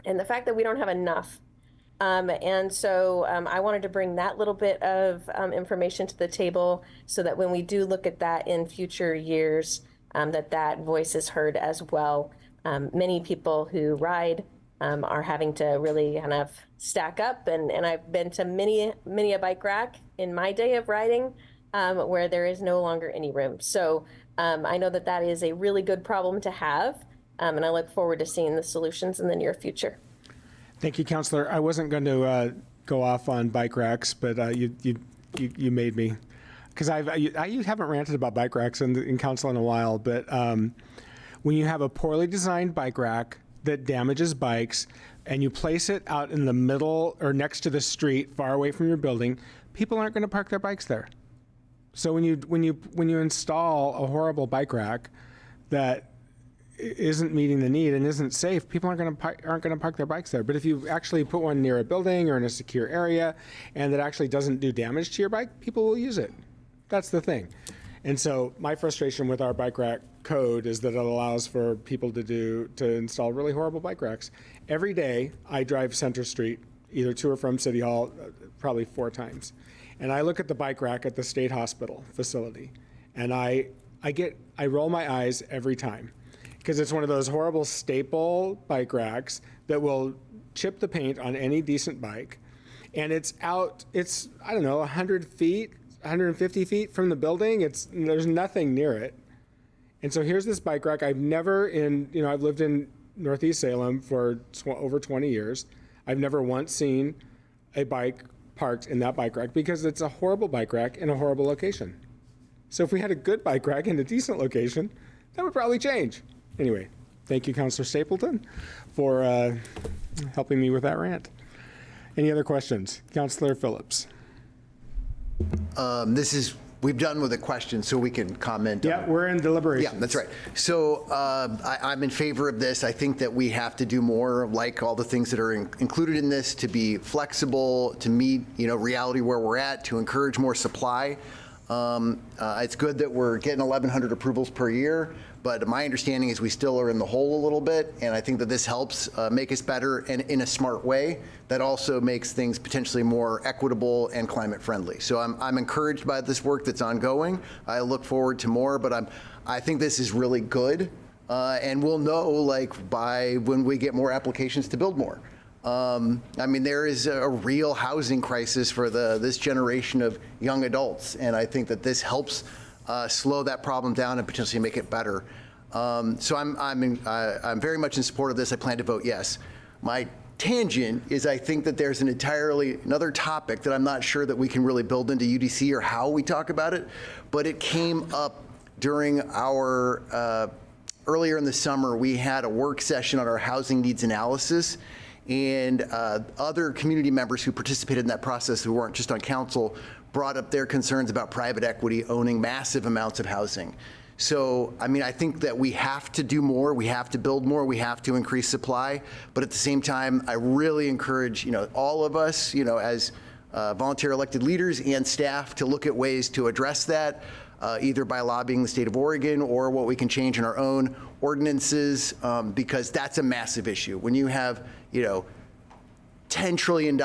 and the fact that we don't have enough. And so I wanted to bring that little bit of information to the table so that when we do look at that in future years, that voice is heard as well. Many people who ride are having to really kind of stack up, and I've been to many a bike rack in my day of riding where there is no longer any room. So I know that is a really good problem to have, and I look forward to seeing the solutions in the near future. Thank you, Councilor. I wasn't going to go off on bike racks, but you made me, because I haven't ranted about bike racks in council in a while. But when you have a poorly designed bike rack that damages bikes, and you place it out in the middle or next to the street, far away from your building, people aren't going to park their bikes there. So when you install a horrible bike rack that isn't meeting the need and isn't safe, people aren't going to park their bikes there. But if you actually put one near a building or in a secure area, and that actually doesn't do damage to your bike, people will use it. That's the thing. And so my frustration with our bike rack code is that it allows for people to install really horrible bike racks. Every day I drive Center Street, either to or from City Hall, probably 4 times. And I look at the bike rack at the State Hospital facility, and I roll my eyes every time, because it's one of those horrible staple bike racks that will chip the paint on any decent bike. And it's I don't know, 100 feet, 150 feet from the building. There's nothing near it. And so here's this bike rack. I've lived in Northeast Salem for over 20 years. I've never once seen a bike parked in that bike rack, because it's a horrible bike rack in a horrible location. So if we had a good bike rack in a decent location, that would probably change. Anyway, thank you, Councilor Stapleton, for helping me with that rant. Any other questions? Councilor Phillips. We've done with a question, so we can comment. Yeah, we're in deliberations. Yeah, that's right. So I'm in favor of this. I think that we have to do more, like all the things that are included in this, to be flexible, to meet reality where we're at, to encourage more supply. It's good that we're getting 1,100 approvals per year, but my understanding is we still are in the hole a little bit, and I think that this helps make us better and in a smart way that also makes things potentially more equitable and climate friendly. So I'm encouraged by this work that's ongoing. I look forward to more, but I think this is really good, and we'll know by when we get more applications to build more. I mean, there is a real housing crisis for this generation of young adults, and I think that this helps slow that problem down and potentially make it better. So I'm very much in support of this. I plan to vote yes. My tangent is I think that there's another topic that I'm not sure that we can really build into UDC or how we talk about it, but it came up during our earlier in the summer. We had a work session on our housing needs analysis, and other community members who participated in that process who weren't just on council brought up their concerns about private equity owning massive amounts of housing. So, I mean, I think that we have to do more, we have to build more, we have to increase supply, but at the same time, I really encourage, all of us, as volunteer elected leaders and staff to look at ways to address that, either by lobbying the state of Oregon or what we can change in our own ordinances, because that's a massive issue. When you have, $10 trillion,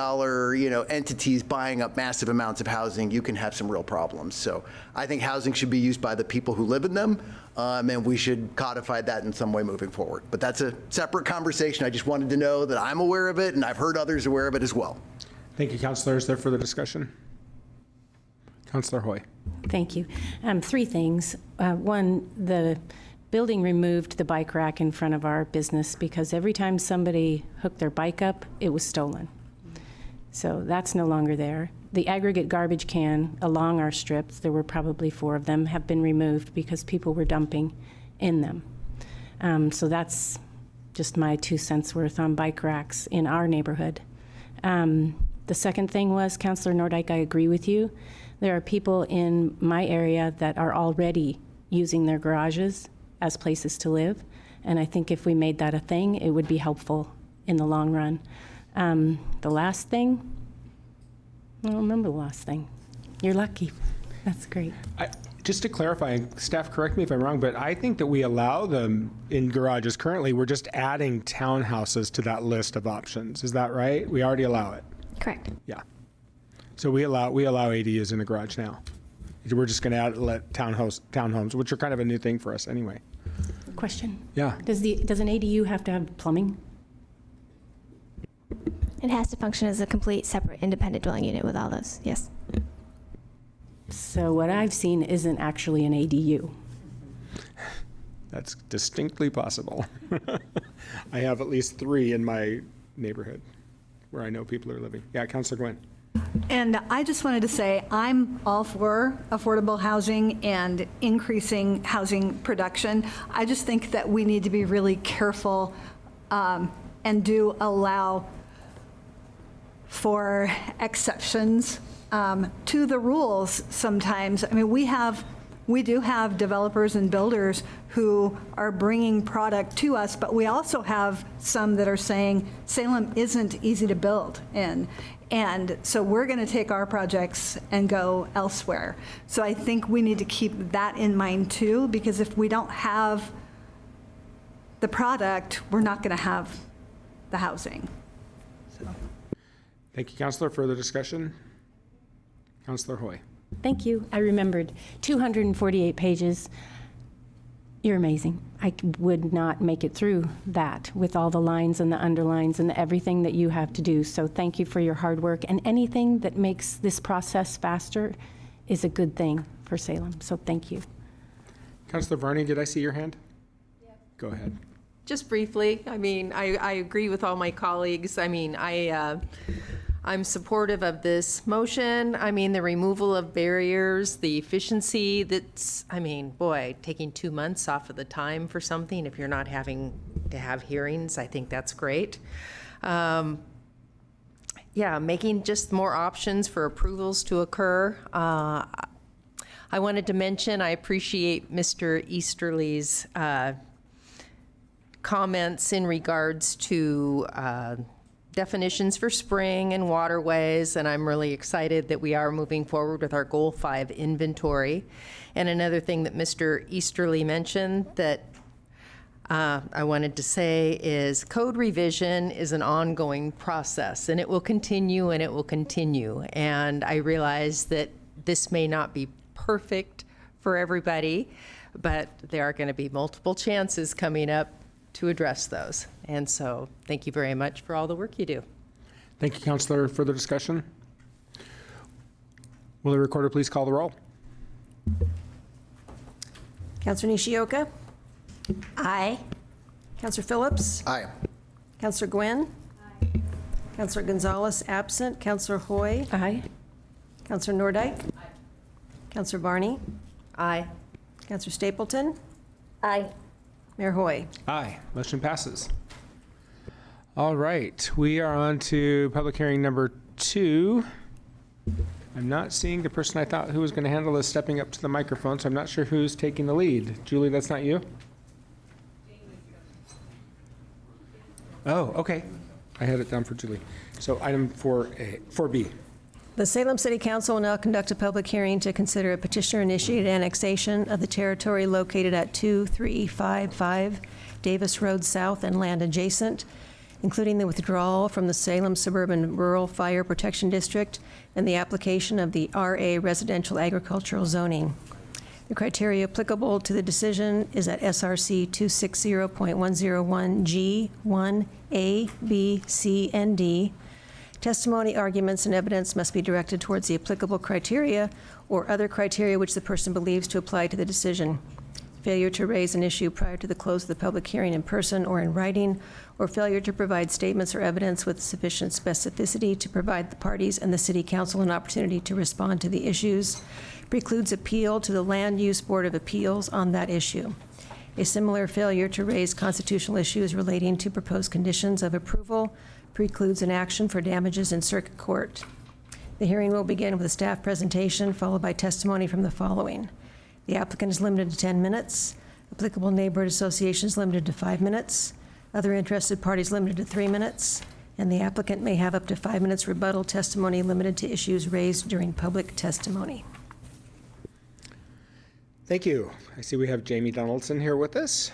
entities buying up massive amounts of housing, you can have some real problems. So I think housing should be used by the people who live in them, and we should codify that in some way moving forward. But that's a separate conversation. I just wanted to know that I'm aware of it, and I've heard others aware of it as well. Thank you, Councilor. Is there further discussion? Councilor Hoy. Thank you. 3 things. One, the building removed the bike rack in front of our business because every time somebody hooked their bike up, it was stolen. So that's no longer there. The aggregate garbage can along our strips, there were probably 4 of them, have been removed because people were dumping in them. So that's just my 2 cents worth on bike racks in our neighborhood. The second thing was, Councilor Nordyke, I agree with you. There are people in my area that are already using their garages as places to live, and I think if we made that a thing, it would be helpful in the long run. The last thing, I don't remember the last thing. You're lucky. That's great. Just to clarify, staff, correct me if I'm wrong, but I think that we allow them in garages currently. We're just adding townhouses to that list of options. Is that right? We already allow it. Correct. Yeah. So we allow ADUs in the garage now. We're just going to let townhomes, which are kind of a new thing for us anyway. Question? Yeah. Does an ADU have to have plumbing? It has to function as a complete, separate, independent dwelling unit with all those, yes. So what I've seen isn't actually an ADU. That's distinctly possible. I have at least 3 in my neighborhood where I know people are living. Yeah, Councilor Gwen. And I just wanted to say, I'm all for affordable housing and increasing housing production. I just think that we need to be really careful and do allow for exceptions to the rules sometimes. I mean, we do have developers and builders who are bringing product to us, but we also have some that are saying Salem isn't easy to build in. And so we're going to take our projects and go elsewhere. So I think we need to keep that in mind too, because if we don't have the product, we're not going to have the housing. So. Thank you, Councilor. Further discussion? Councilor Hoy. Thank you. I remembered 248 pages. You're amazing. I would not make it through that with all the lines and the underlines and everything that you have to do. So thank you for your hard work. And anything that makes this process faster is a good thing for Salem. So thank you. Councilor Varney, did I see your hand? Yeah. Go ahead. Just briefly, I mean, I agree with all my colleagues. I mean, I'm supportive of this motion. I mean, the removal of barriers, the efficiency that's, I mean, boy, taking 2 months off of the time for something if you're not having to have hearings, I think that's great. Yeah, making just more options for approvals to occur. I wanted to mention, I appreciate Mr. Easterly's comments in regards to definitions for spring and waterways, and I'm really excited that we are moving forward with our Goal 5 inventory. And another thing that Mr. Easterly mentioned that I wanted to say is code revision is an ongoing process, and it will continue and it will continue. And I realize that this may not be perfect for everybody, but there are going to be multiple chances coming up to address those. And so thank you very much for all the work you do. Thank you, Councilor. Further discussion? Will the recorder please call the roll? Counselor Nishioka? Aye. Counselor Phillips? Aye. Counselor Gwynn? Aye. Counselor Gonzalez, absent. Counselor Hoy? Aye. Counselor Nordike? Aye. Counselor Varney? Aye. Counselor Stapleton? Aye. Mayor Hoy? Aye. Motion passes. All right. We are on to public hearing number 2. I'm not seeing the person I thought who was going to handle this stepping up to the microphone, so I'm not sure who's taking the lead. Julie, that's not you? Oh, okay. I had it down for Julie. So item 4B. The Salem City Council will now conduct a public hearing to consider a petitioner-initiated annexation of the territory located at 2355 Davis Road South and land adjacent, including the withdrawal from the Salem Suburban Rural Fire Protection District and the application of the RA residential agricultural zoning. The criteria applicable to the decision is at SRC 260.101G 1A, B, C, and D. Testimony, arguments, and evidence must be directed towards the applicable criteria or other criteria which the person believes to apply to the decision. Failure to raise an issue prior to the close of the public hearing in person or in writing, or failure to provide statements or evidence with sufficient specificity to provide the parties and the City Council an opportunity to respond to the issues, precludes appeal to the Land Use Board of Appeals on that issue. A similar failure to raise constitutional issues relating to proposed conditions of approval precludes an action for damages in circuit court. The hearing will begin with a staff presentation followed by testimony from the following. The applicant is limited to 10 minutes. Applicable neighborhood associations limited to 5 minutes. Other interested parties limited to 3 minutes. And the applicant may have up to 5 minutes rebuttal testimony limited to issues raised during public testimony. Thank you. I see we have Jamie Donaldson here with us.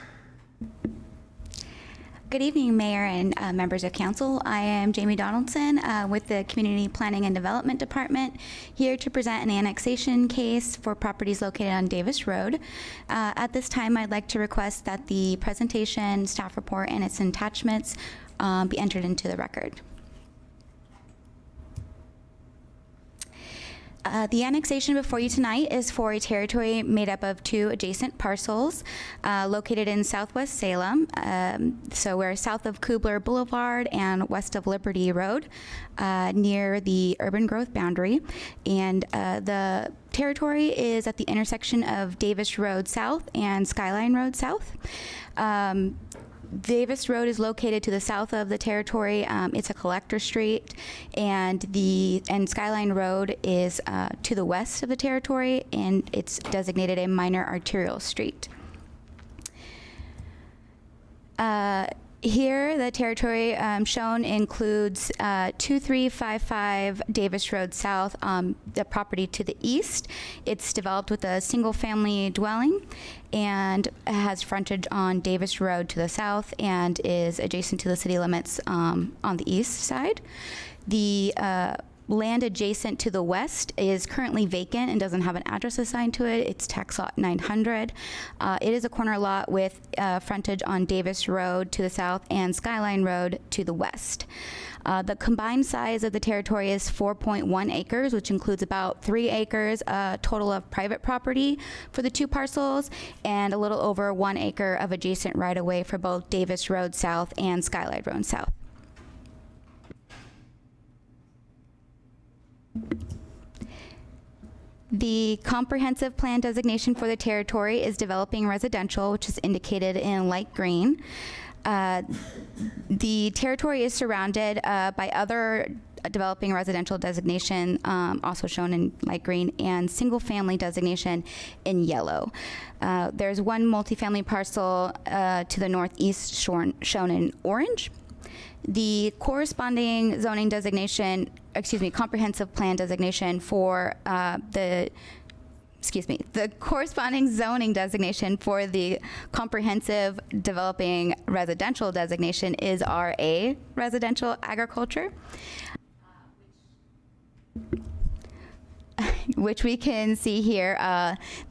Good evening, Mayor and members of Council. I am Jamie Donaldson with the Community Planning and Development Department, here to present an annexation case for properties located on Davis Road. At this time, I'd like to request that the presentation, staff report, and its attachments be entered into the record. The annexation before you tonight is for a territory made up of 2 adjacent parcels located in southwest Salem. So we're south of Kubler Boulevard and west of Liberty Road, near the urban growth boundary. And the territory is at the intersection of Davis Road South and Skyline Road South. Davis Road is located to the south of the territory. It's a collector street, and Skyline Road is to the west of the territory, and it's designated a minor arterial street. Here, the territory shown includes 2355 Davis Road South, the property to the east. It's developed with a single-family dwelling and has frontage on Davis Road to the south and is adjacent to the city limits on the east side. The land adjacent to the west is currently vacant and doesn't have an address assigned to it. It's tax lot 900. It is a corner lot with frontage on Davis Road to the south and Skyline Road to the west. The combined size of the territory is 4.1 acres, which includes about 3 acres total of private property for the 2 parcels and a little over 1 acre of adjacent right-of-way for both Davis Road South and Skyline Road South. The comprehensive plan designation for the territory is developing residential, which is indicated in light green. The territory is surrounded by other developing residential designation, also shown in light green, and single-family designation in yellow. There's one multifamily parcel to the northeast shown in orange. The corresponding zoning designation, comprehensive plan designation for the corresponding zoning designation for the comprehensive developing residential designation is RA, residential agriculture, which we can see here.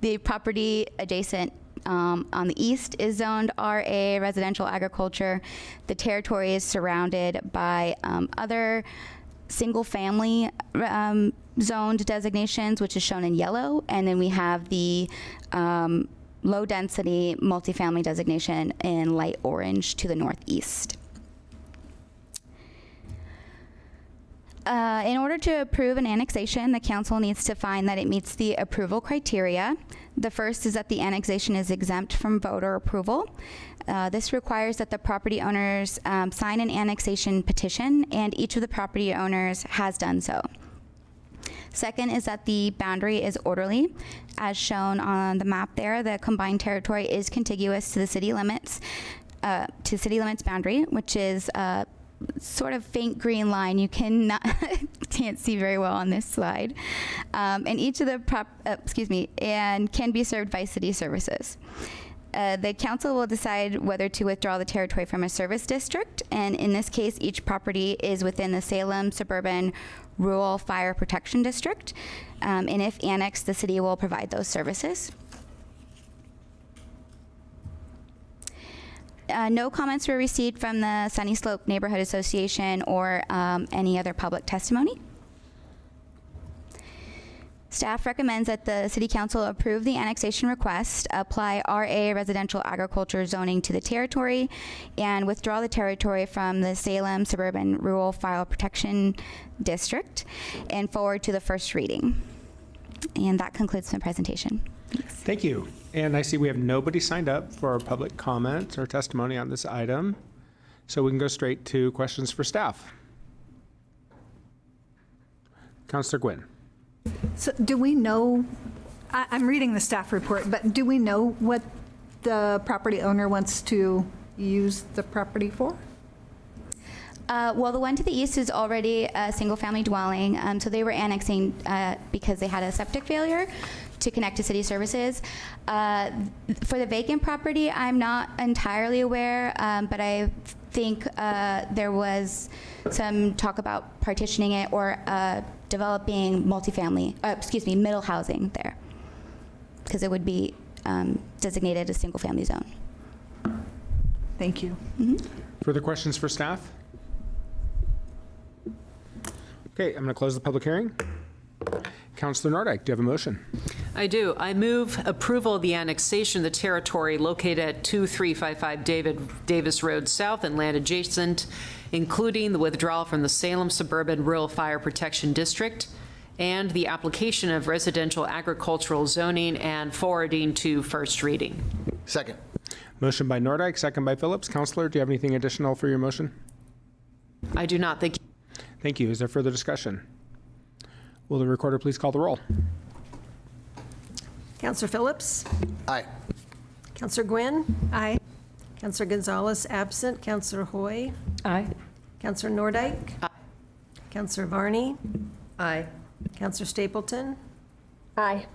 The property adjacent on the east is zoned RA, residential agriculture. The territory is surrounded by other single-family zoned designations, which is shown in yellow, and then we have the low-density multifamily designation in light orange to the northeast. In order to approve an annexation, the council needs to find that it meets the approval criteria. The first is that the annexation is exempt from voter approval. This requires that the property owners sign an annexation petition, and each of the property owners has done so. Second is that the boundary is orderly. As shown on the map there, the combined territory is contiguous to the city limits boundary, which is sort of faint green line you can't see very well on this slide, and each of the and can be served by city services. The council will decide whether to withdraw the territory from a service district, and in this case, each property is within the Salem Suburban Rural Fire Protection District, and if annexed, the city will provide those services. No comments were received from the Sunny Slope Neighborhood Association or any other public testimony. Staff recommends that the City Council approve the annexation request, apply RA residential agriculture zoning to the territory, and withdraw the territory from the Salem Suburban Rural Fire Protection District, and forward to the first reading. And that concludes my presentation. Thanks. Thank you. And I see we have nobody signed up for public comments or testimony on this item, so we can go straight to questions for staff. Councilor Gwynn. So do we know, I'm reading the staff report, but do we know what the property owner wants to use the property for? Well, the one to the east is already a single-family dwelling, so they were annexing because they had a septic failure to connect to city services. For the vacant property, I'm not entirely aware, but I think there was some talk about partitioning it or developing middle housing there, because it would be designated a single-family zone. Thank you. Mm-hmm. Further questions for staff? Okay, I'm going to close the public hearing. Councilor Nordyke, do you have a motion? I do. I move approval of the annexation of the territory located at 2355 Davis Road South and land adjacent, including the withdrawal from the Salem Suburban Rural Fire Protection District and the application of residential agricultural zoning, and forwarding to first reading. Second. Motion by Nordyke, second by Phillips. Councilor, do you have anything additional for your motion? I do not. Thank you. Thank you. Is there further discussion? Will the recorder please call the roll? Councillor Phillips? Aye. Councillor Gwynn? Aye. Councillor Gonzalez absent. Councillor Hoy? Aye. Councillor Nordyke? Aye. Councillor Varney? Aye. Councillor Stapleton? Aye.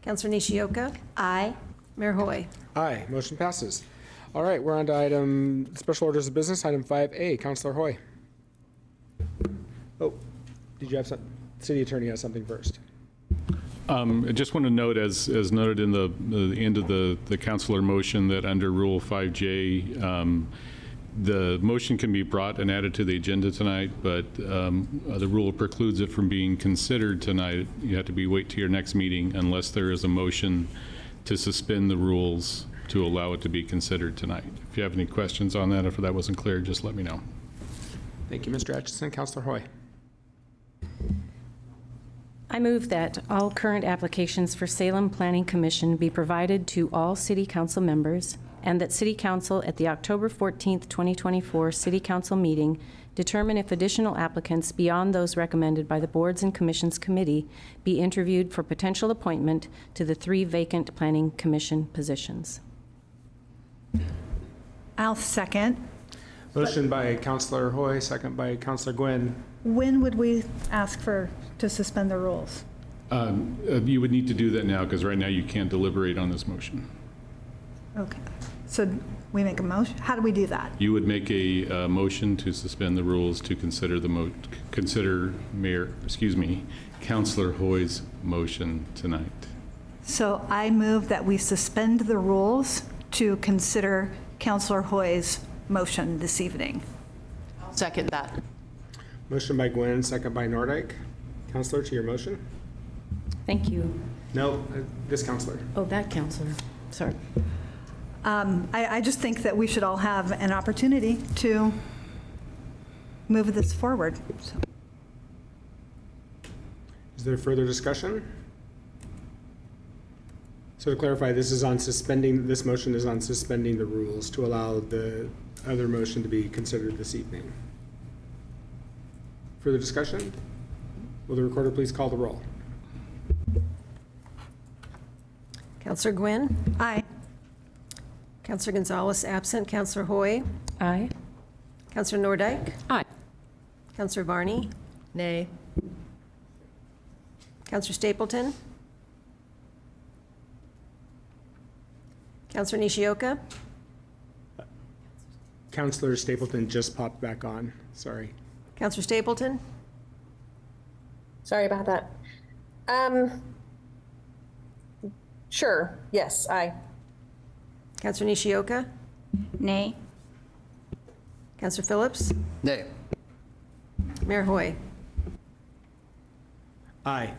Councillor Nishioka? Aye. Mayor Hoy? Aye. Motion passes. All right, we're on to special orders of business, item 5A. Councillor Hoy. Oh, did you have something? City Attorney has something first. I just want to note, as noted in the end of the councilor motion, that under Rule 5J, the motion can be brought and added to the agenda tonight, but the rule precludes it from being considered tonight. You have to wait to your next meeting unless there is a motion to suspend the rules to allow it to be considered tonight. If you have any questions on that, if that wasn't clear, just let me know. Thank you, Mr. Atchison. Councilor Hoy. I move that all current applications for Salem Planning Commission be provided to all city council members, and that city council at the October 14th, 2024 city council meeting determine if additional applicants beyond those recommended by the boards and commissions committee be interviewed for potential appointment to the 3 vacant planning commission positions. I'll second. Motion by Councilor Hoy, second by Councilor Gwynn. When would we ask to suspend the rules? You would need to do that now, because right now you can't deliberate on this motion. Okay. So we make a motion? How do we do that? You would make a motion to suspend the rules to consider Councilor Hoy's motion tonight. So I move that we suspend the rules to consider Councilor Hoy's motion this evening. I'll second that. Motion by Gwynn, second by Nordike. Councilor, to your motion? Thank you. No, this councilor. Oh, that counselor. Sorry. I just think that we should all have an opportunity to move this forward. So. Is there further discussion? So to clarify, this motion is on suspending the rules to allow the other motion to be considered this evening. Further discussion? Will the recorder please call the roll? Counselor Gwynn? Aye. Counselor Gonzalez absent. Counselor Hoy? Aye. Counselor Nordike? Aye. Counselor Varney? Nay. Counselor Stapleton? Counselor Nishioka? Councilor Stapleton just popped back on. Sorry. Counselor Stapleton? Sorry about that. Sure. Yes, aye. Counselor Nishioka? Nay. Counselor Phillips? Nay. Mayor Hoy? Aye.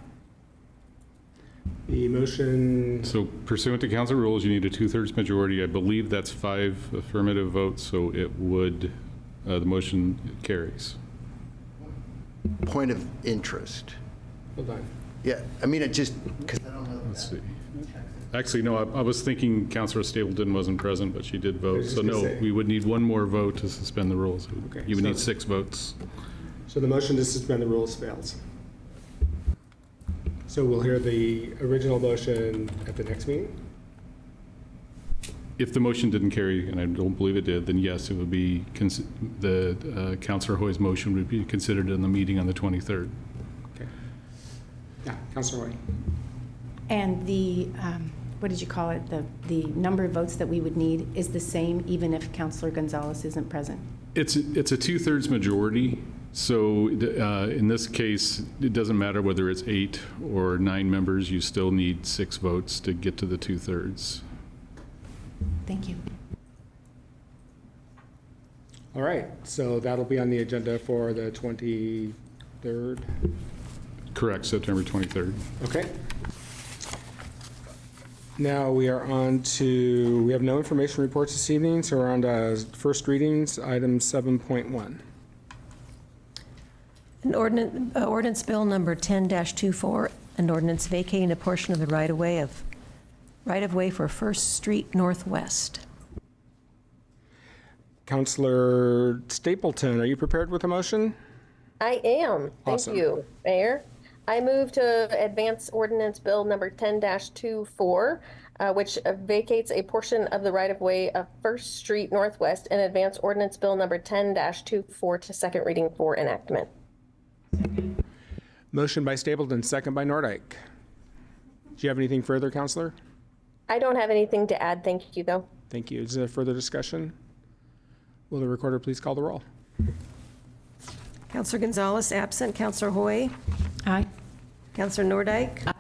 The motion. So pursuant to council rules, you need a 2/3 majority. I believe that's 5 affirmative votes, so it would, the motion carries. Point of interest. Hold on. Yeah, I mean, it just, because I don't know. Let's see. Actually, no, I was thinking Councilor Stapleton wasn't present, but she did vote. So no, we would need one more vote to suspend the rules. Okay, You would need 6 votes. So the motion to suspend the rules fails. So we'll hear the original motion at the next meeting? If the motion didn't carry, and I don't believe it did, then yes, it would be, Councilor Hoy's motion would be considered in the meeting on the 23rd. Okay. Yeah, Councilor Hoy. And the, what did you call it? The number of votes that we would need is the same even if Counselor Gonzalez isn't present? It's a 2/3 majority. So in this case, it doesn't matter whether it's 8 or 9 members, you still need 6 votes to get to the 2/3. Thank you. All right, so that'll be on the agenda for the 23rd. Correct, September 23rd. Okay. Now we are on to, we have no information reports this evening, so we're on to first readings, item 7.1. An ordinance bill number 10-24, an ordinance vacating a portion of the right-of-way for First Street Northwest. Councilor Stapleton, are you prepared with a motion? I am. Awesome. Thank you, Mayor. I move to advance ordinance bill number 10-24, which vacates a portion of the right-of-way of First Street Northwest, and advance ordinance bill number 10-24 to second reading for enactment. Motion by Stapleton, second by Nordike. Do you have anything further, Councilor? I don't have anything to add. Thank you, though. Thank you. Is there further discussion? Will the recorder please call the roll? Counselor Gonzalez absent. Counselor Hoy? Aye. Counselor Nordike? Aye.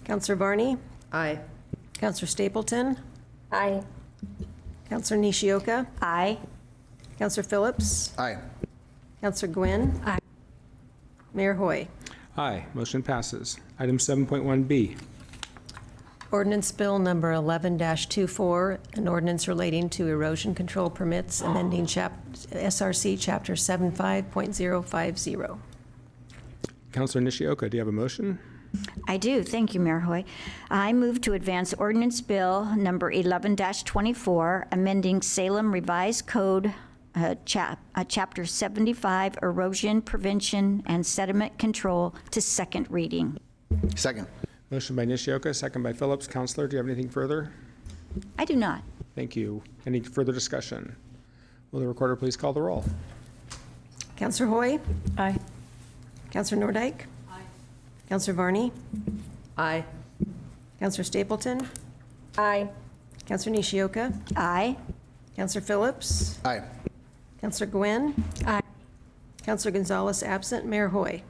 Counselor Varney? Aye. Counselor Stapleton? Aye. Counselor Nishioka? Aye. Counselor Phillips? Aye. Counselor Gwynn? Aye. Mayor Hoy? Aye. Motion passes. Item 7.1B. Ordinance Bill Number 11-24, an ordinance relating to erosion control permits, amending SRC Chapter 75.050. Councilor Nishioka, do you have a motion? I do. Thank you, Mayor Hoy. I move to advance ordinance bill number 11-24, amending Salem Revised Code, Chapter 75, Erosion Prevention and Sediment Control, to second reading. Second. Motion by Nishioka, second by Phillips. Counselor, do you have anything further? I do not. Thank you. Any further discussion? Will the recorder please call the roll? Counselor Hoy? Aye. Counselor Nordike? Aye. Counselor Varney? Aye. Counselor Stapleton? Aye. Counselor Nishioka? Aye. Counselor Phillips? Aye. Counselor Gwynn? Aye. Counselor Gonzalez absent. Mayor Hoy?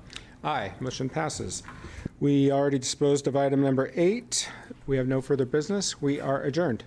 Aye, motion passes. We already disposed of item number 8. We have no further business. We are adjourned.